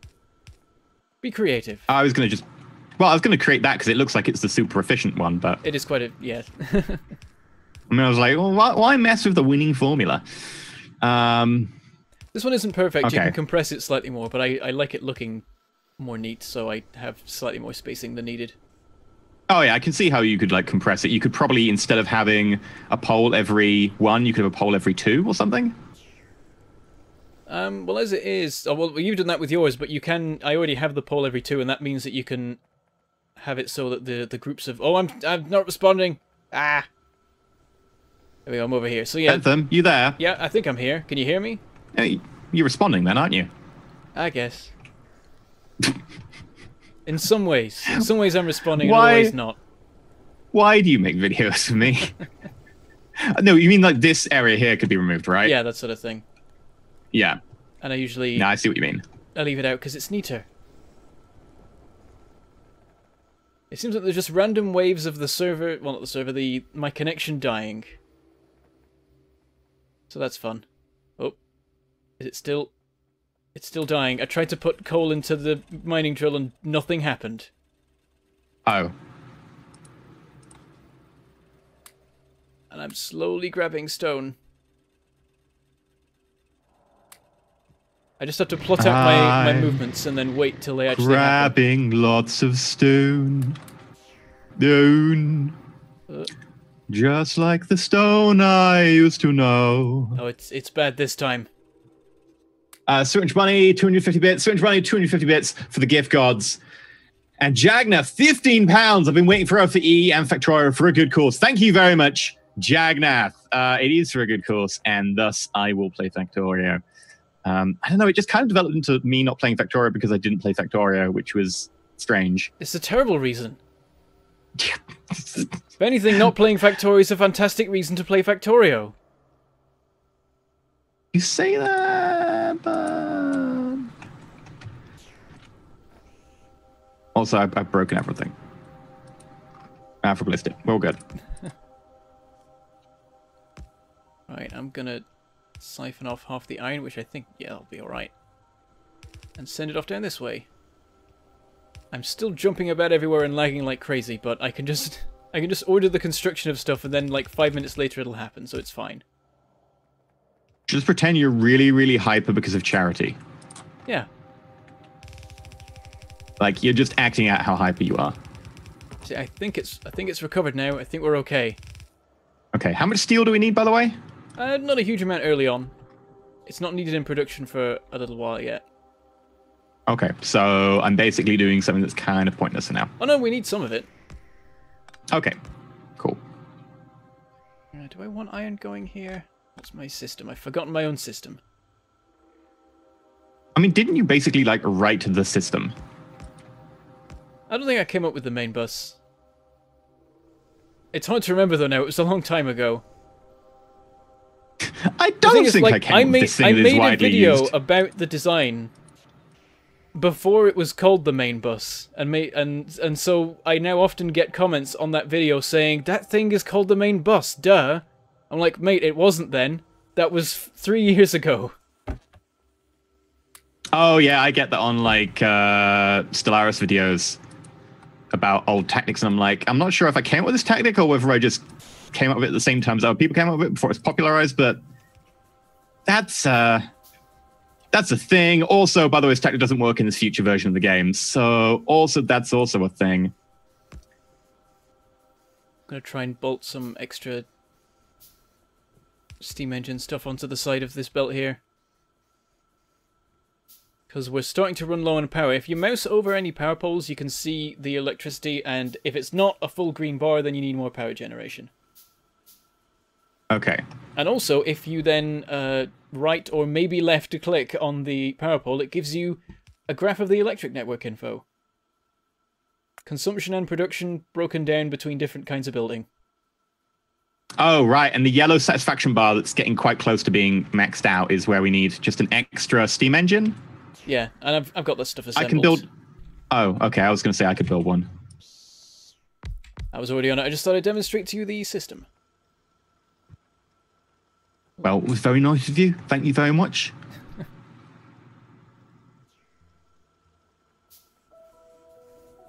Be creative. I was going to create that because it looks like it's the super efficient one, but... It is quite a... yeah. I mean, I was like, well, why mess with the winning formula? This one isn't perfect. Okay. You can compress it slightly more, but I like it looking more neat, so I have slightly more spacing than needed. Oh yeah, I can see how you could like compress it. You could probably, instead of having a pole every 1, you could have a pole every 2 or something. Well, as it is... oh, well, you've done that with yours, but you can... I already have the pole every 2, and that means that you can have it so that the groups of... oh, I'm not responding! Ah! There we go, I'm over here. So yeah... Bentham, you there? Yeah, I think I'm here. Can you hear me? Hey, you're responding then, aren't you? I guess. In some ways. In some ways I'm responding, in other ways not. Why do you make videos for me? No, you mean like this area here could be removed, right? Yeah, that sort of thing. Yeah. And I usually... no, I see what you mean. I leave it out because it's neater. It seems like there's just random waves of the server... well, not the server, my connection dying. So that's fun. Oh. Is it still... it's still dying. I tried to put coal into the mining drill and nothing happened. Oh. And I'm slowly grabbing stone. I just have to plot out my movements and then wait till they actually happen. Grabbing lots of stone. Stone. Just like the stone I used to know. Oh, it's bad this time. Switch money, 250 bits. Switch money, 250 bits for the gift gods. And Jagna, £15. I've been waiting for E and Factorio for a good cause. Thank you very much, Jagnath. It is for a good cause, and thus I will play Factorio. I don't know, it just kind of developed into me not playing Factorio because I didn't play Factorio, which was strange. It's a terrible reason. If anything, not playing Factorio is a fantastic reason to play Factorio. You say that, but... also, I've broken everything. For ballistic. We're all good. Right, I'm gonna siphon off half the iron, which I think, yeah, that'll be alright. And send it off down this way. I'm still jumping about everywhere and lagging like crazy, but I can just order the construction of stuff and then like 5 minutes later it'll happen, so it's fine. Just pretend you're really, really hyper because of charity. Yeah. Like, you're just acting out how hyper you are. See, I think it's recovered now. I think we're okay. Okay, how much steel do we need, by the way? Not a huge amount early on. It's not needed in production for a little while yet. Okay, so I'm basically doing something that's kind of pointless for now. Oh no, we need some of it. Okay, cool. Do I want iron going here? What's my system? I've forgotten my own system. I mean, didn't you basically, like, write the system? I don't think I came up with the main bus. It's hard to remember though now, it was a long time ago. I don't think like, I came up with this thing that is widely used. I made a video about the design before it was called the main bus, and so I now often get comments on that video saying, that thing is called the main bus, duh. I'm like, mate, it wasn't then. That was 3 years ago. Oh yeah, I get that on like Stellaris videos about old tactics, and I'm like, I'm not sure if I came up with this tactic or whether I just came up with it at the same time as other people came up with it before it's popularized, but that's a thing. Also, by the way, this tactic doesn't work in this future version of the game, so also that's also a thing. I'm gonna try and bolt some extra steam engine stuff onto the side of this belt here. because we're starting to run low on power. If you mouse over any power poles, you can see the electricity, and if it's not a full green bar, then you need more power generation. Okay. And also, if you then right or maybe left to click on the power pole, it gives you a graph of the electric network info. Consumption and production broken down between different kinds of building. Oh, right. And the yellow satisfaction bar that's getting quite close to being maxed out is where we need just an extra steam engine? Yeah, and I've got this stuff assembled. I can build... Oh, okay. I was going to say I could build one. I was already on it. I just thought I'd demonstrate to you the system. Well, it was very nice of you. Thank you very much.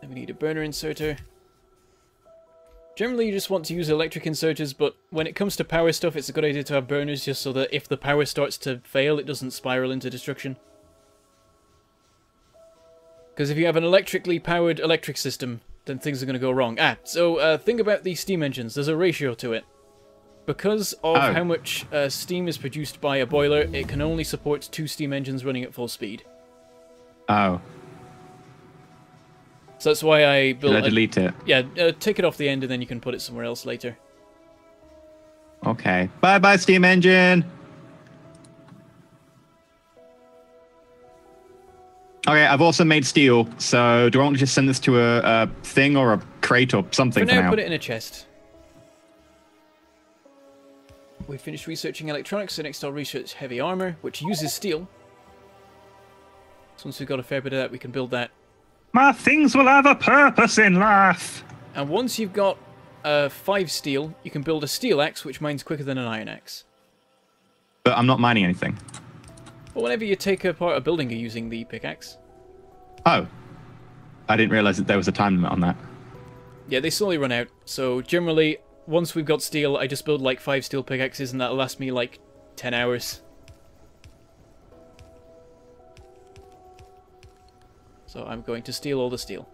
Then we need a burner inserter. Generally, you just want to use electric inserters, but when it comes to power stuff, it's a good idea to have burners just so that if the power starts to fail, it doesn't spiral into destruction. Because if you have an electrically powered electric system, then things are going to go wrong. So think about these steam engines. There's a ratio to it. Because of how much steam is produced by a boiler, it can only support 2 steam engines running at full speed. Oh. So that's why I built... Did I delete it? Yeah, take it off the end and then you can put it somewhere else later. Okay. Bye-bye, steam engine! Okay, I've also made steel, so do I want to just send this to a thing or a crate or something for for now? now? Put it in a chest. We've finished researching electronics, so next I'll research heavy armor, which uses steel. So once we've got a fair bit of that, we can build that. My things will have a purpose in life. And once you've got 5 steel, you can build a steel axe, which mines quicker than an iron axe. But I'm not mining anything. But whenever you take apart a building, you're using the pickaxe. Oh. I didn't realize that there was a time limit on that. Yeah, they slowly run out. So generally, once we've got steel, I just build like 5 steel pickaxes, and that'll last me like 10 hours. So I'm going to steal all the steel,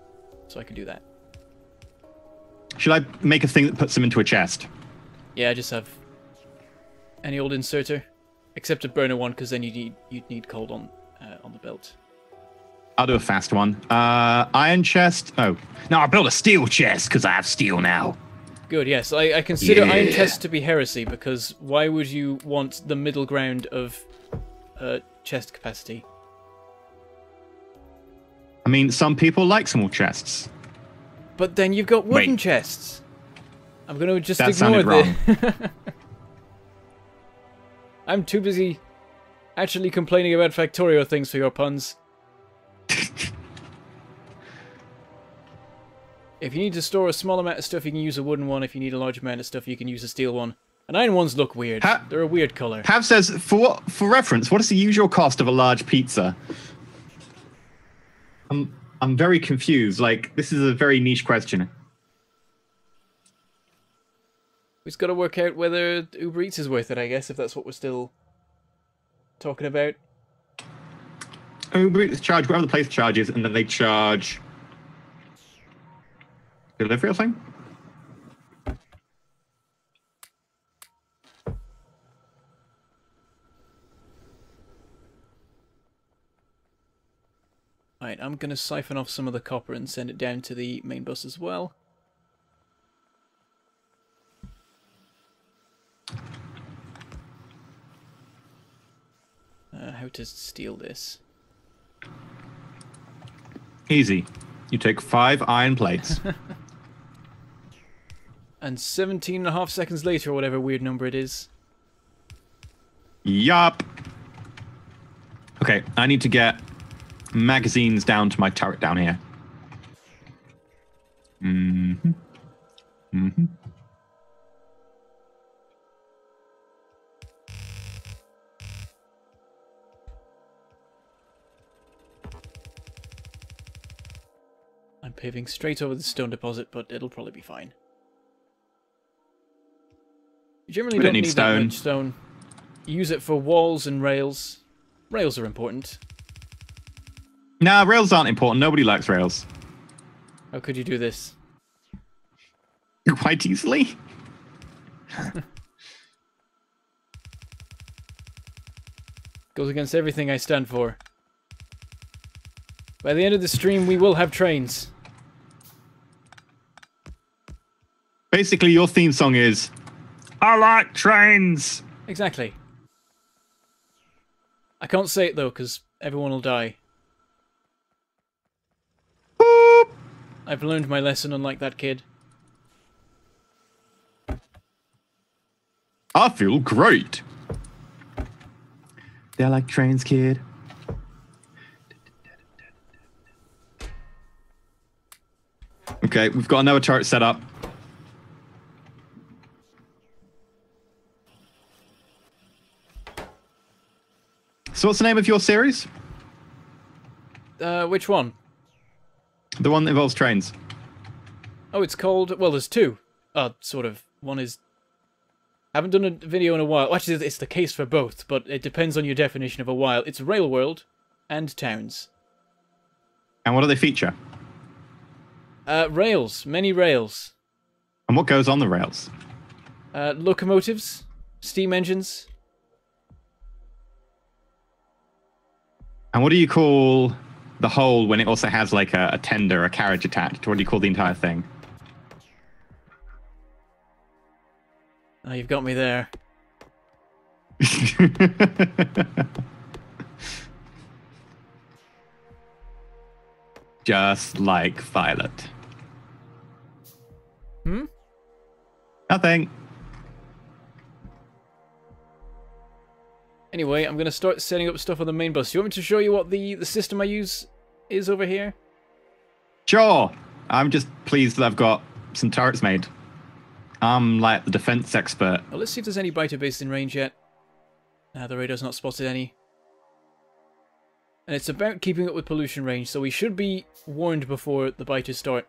so I can do that. Should I make a thing that puts them into a chest? Yeah, I just have any old inserter, except a burner one, because then you'd need cold on the belt. I'll do a fast one. Iron chest. Oh, no, I'll build a steel chest because I have steel now. Good, yes. I consider iron chests to be heresy, because why would you want the middle ground of chest capacity? I mean, some people like small chests. But then you've got wooden Wait. chests. I'm going to just That ignore sounded wrong. I'm too busy actually complaining about Factorio things for your puns. If you need to store a small amount of stuff, you can use a wooden one. If you need a large amount of stuff, you can use a steel one. And iron ones look weird. They're a weird color. Hav says, for reference, what is the usual cost of a large pizza? I'm very confused. Like, this is a very niche question. We've got to work out whether Uber Eats is worth it, I guess, if that's what we're still talking about. Uber Eats charge whatever the place charges, and then they charge delivery or something? Right, I'm going to siphon off some of the copper and send it down to the main bus as well. How to steal this? Easy. You take 5 iron plates. And 17.5 seconds later, or whatever weird number it is. Yup. Okay, I need to get magazines down to my turret down here. Mm-hmm. Mm-hmm. I'm paving straight over the stone deposit, but it'll probably be fine. You generally don't need that much stone. You use it for walls and rails. Rails are important. Nah, rails aren't important. Nobody likes rails. How could you do this? Quite easily. Goes against everything I stand for. By the end of the stream, we will have trains. Basically, your theme song is... I like trains. Exactly. I can't say it, though, because everyone will die. Boop. I've learned my lesson, unlike that kid. I feel great. They're like trains, kid. Okay, we've got another turret set up. So what's the name of your series? Which one? The one that involves trains. Oh, it's called... Well, there's two. Sort of. One is... Haven't done a video in a while. Well, actually, it's the case for both, but it depends on your definition of a while. It's Rail World and Towns. And what do they feature? Rails. Many rails. And what goes on the rails? Locomotives. Steam engines. And what do you call the whole when it also has like a tender, a carriage attached? What do you call the entire thing? Oh, you've got me there. Just like Violet. Hmm? Nothing. Anyway, I'm going to start setting up stuff on the main bus. You want me to show you what the system I use is over here? Sure. I'm just pleased that I've got some turrets made. I'm like the defense expert. Well, let's see if there's any biter based in range yet. The radar's not spotted any. And it's about keeping up with pollution range, so we should be warned before the biters start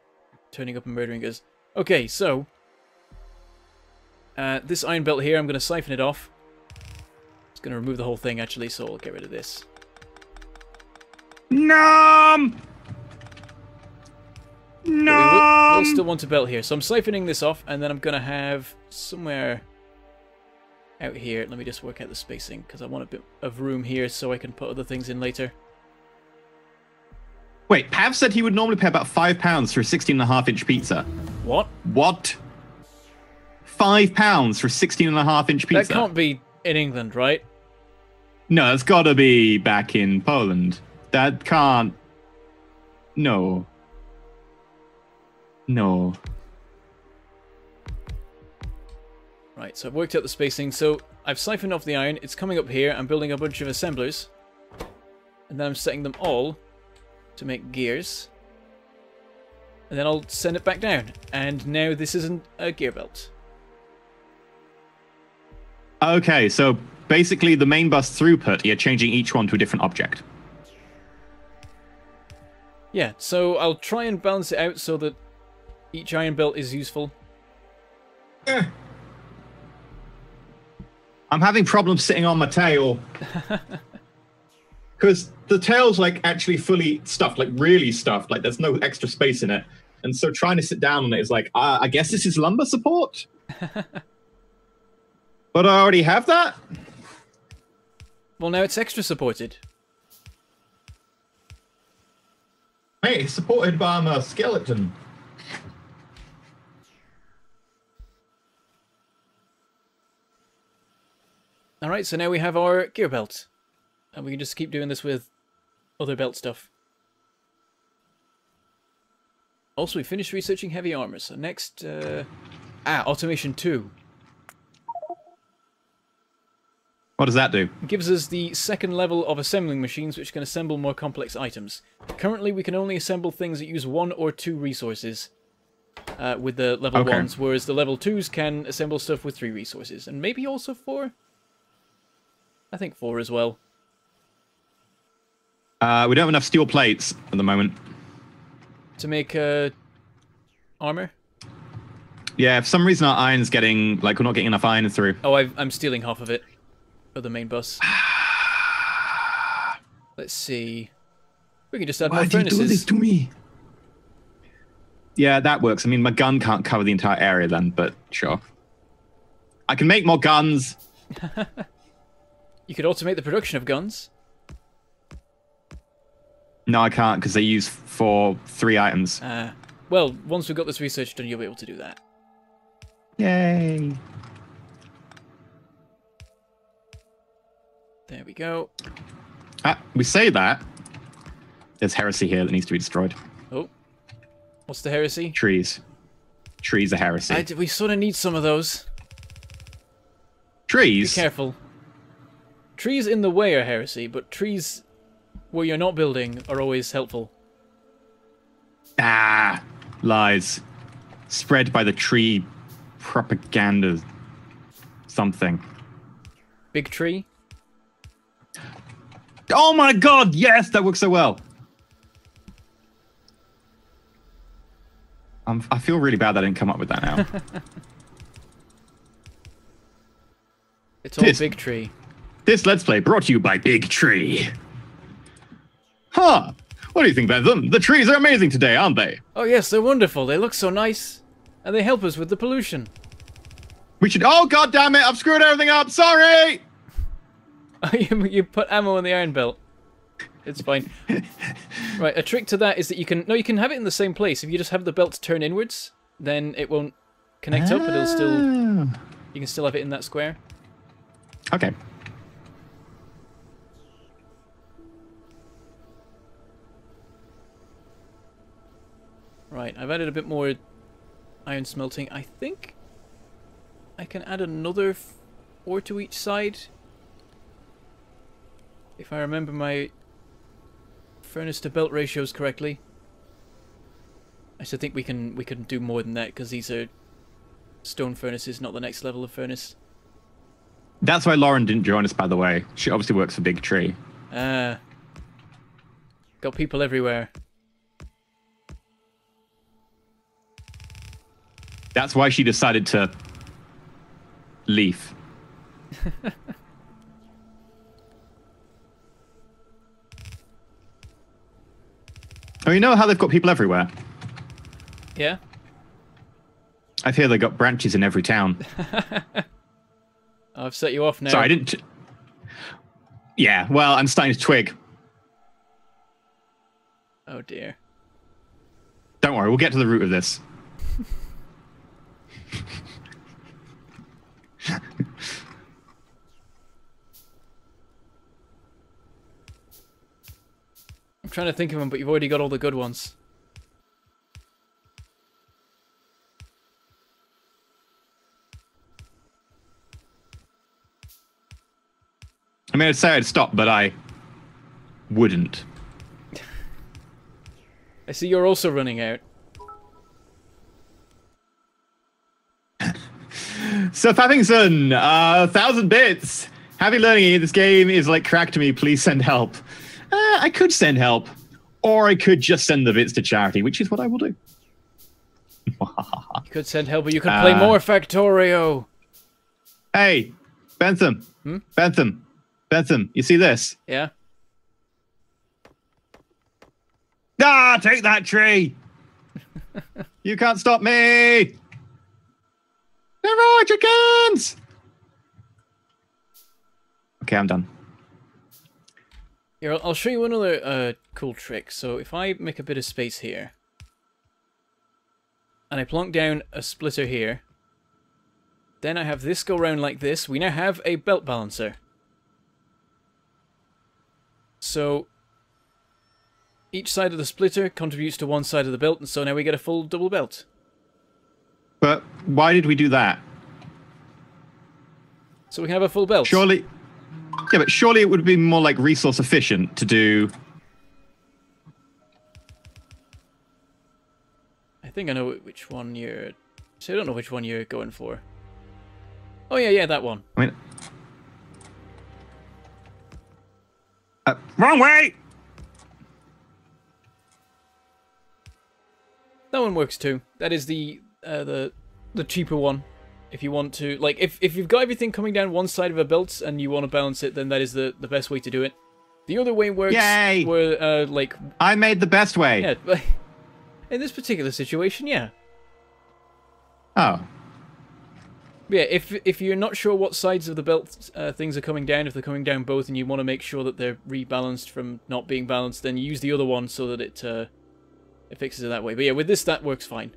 turning up and murdering us. Okay, so... this iron belt here, I'm going to siphon it off. It's going to remove the whole thing, actually, so I'll get rid of this. Nom! We'll still want a belt here, so I'm siphoning this off, and then I'm going to have somewhere out here. Let me just work out the spacing, because I want a bit of room here so I can put other things in later. Wait, Pav said he would normally pay about £5 for a 16.5-inch pizza. What? What? £5 for a 16.5-inch pizza? That can't be in England, right? No, it's got to be back in Poland. That can't... No. No. Right, so I've worked out the spacing. So I've siphoned off the iron. It's coming up here. I'm building a bunch of assemblers. And then I'm setting them all to make gears. And then I'll send it back down. And now this isn't a gear belt. Okay, so basically the main bus throughput, you're changing each one to a different object. Yeah, so I'll try and balance it out so that each iron belt is useful. I'm having problems sitting on my tail. Because the tail's like actually fully stuffed, like really stuffed, like there's no extra space in it. And so trying to sit down on it is like, I guess this is lumbar support? But I already have that? Well, now it's extra supported. Hey, it's supported by my skeleton. Alright, so now we have our gear belt. And we can just keep doing this with other belt stuff. Also, we finished researching heavy armor, so next... Automation 2. What does that do? It gives us the second level of assembling machines which can assemble more complex items. Currently, we can only assemble things that use 1 or 2 resources with the level 1s, whereas the level 2s can assemble stuff with 3 resources. And maybe also 4? I think 4 as well. We don't have enough steel plates at the moment. To make armor? Yeah, for some reason our iron's getting... Like, we're not getting enough iron through. Oh, I'm stealing half of it. Of the main bus. Let's see. We can just add more furnaces. Why do you do this to me? Yeah, that works. I mean, my gun can't cover the entire area then, but sure. I can make more guns. You could automate the production of guns. No, I can't because they use for 3 items. Well, once we've got this research done, you'll be able to do that. Yay! There we go. We say that. There's heresy here that needs to be destroyed. Oh. What's the heresy? Trees. Trees are heresy. We sort of need some of those. Trees? Be careful. Trees in the way are heresy, but trees where you're not building are always helpful. Ah! Lies. Spread by the tree propaganda something. Big tree? Oh my god, yes! That works so well. I feel really bad that I didn't come up with that now. It's all Big Tree. This Let's Play brought to you by Big Tree. Huh. What do you think, Bentham? The trees are amazing today, aren't they? Oh yes, they're wonderful. They look so nice. And they help us with the pollution. We should... Oh, god damn it! I've screwed everything up! Sorry! You put ammo in the iron belt. It's fine. Right, a trick to that is that you can... No, you can have it in the same place. If you just have the belt turn inwards, then it won't connect up, but it'll still... You can still have it in that square. Okay. Right, I've added a bit more iron smelting. I think I can add another 4 to each side. If I remember my furnace to belt ratios correctly. I still think we can do more than that because these are stone furnaces, not the next level of furnace. That's why Lauren didn't join us, by the way. She obviously works for Big Tree. Got people everywhere. That's why she decided to leave. Oh, you know how they've got people everywhere? Yeah? I hear they got branches in every town. I've set you off now. Sorry, I didn't... Yeah, well, I'm starting to twig. Oh dear. Don't worry, we'll get to the root of this. I'm trying to think of them, but you've already got all the good ones. I mean, I'd say I'd stop, but I wouldn't. I see you're also running out. So Fappingson, 1,000 bits. Happy learning this game is like crack to me. Please send help. I could send help, or I could just send the bits to charity, which is what I will do. You could send help, but you could play more Factorio. Hey, Bentham. Bentham, you see this? Yeah? Ah, take that tree! You can't stop me! They're all chickens! Okay, I'm done. Here, I'll show you another cool trick. So if I make a bit of space here, and I plonk down a splitter here, then I have this go round like this, we now have a belt balancer. So each side of the splitter contributes to one side of the belt, and so now we get a full double belt. But why did we do that? So we can have a full belt. Surely... Yeah, but surely it would be more like resource efficient to do... I think I know which one you're... So I don't know which one you're going for. Oh yeah, that one. I mean... Wrong way! That one works too. That is the cheaper one. If you want to, like, if you've got everything coming down one side of a belt and you want to balance it, then that is the best way to do it. The other way works. Yay! Where like I made the best way. Yeah, but in this particular situation, yeah. Oh. Yeah, if you're not sure what sides of the belt things are coming down, if they're coming down both, and you want to make sure that they're rebalanced from not being balanced, then use the other one so that it fixes it that way. But yeah, with this, that works fine.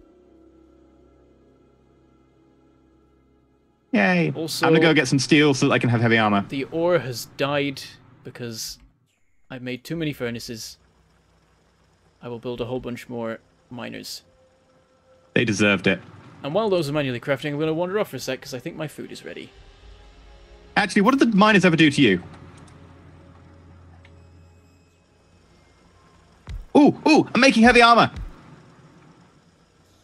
Yay. Also, I'm going to go get some steel so that I can have heavy armor. The ore has died because I've made too many furnaces. I will build a whole bunch more miners. They deserved it. And while those are manually crafting, I'm going to wander off for a sec because I think my food is ready. Actually, what did the miners ever do to you? Ooh, I'm making heavy armor.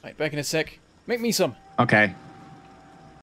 Right, back in a sec. Make me some. Okay.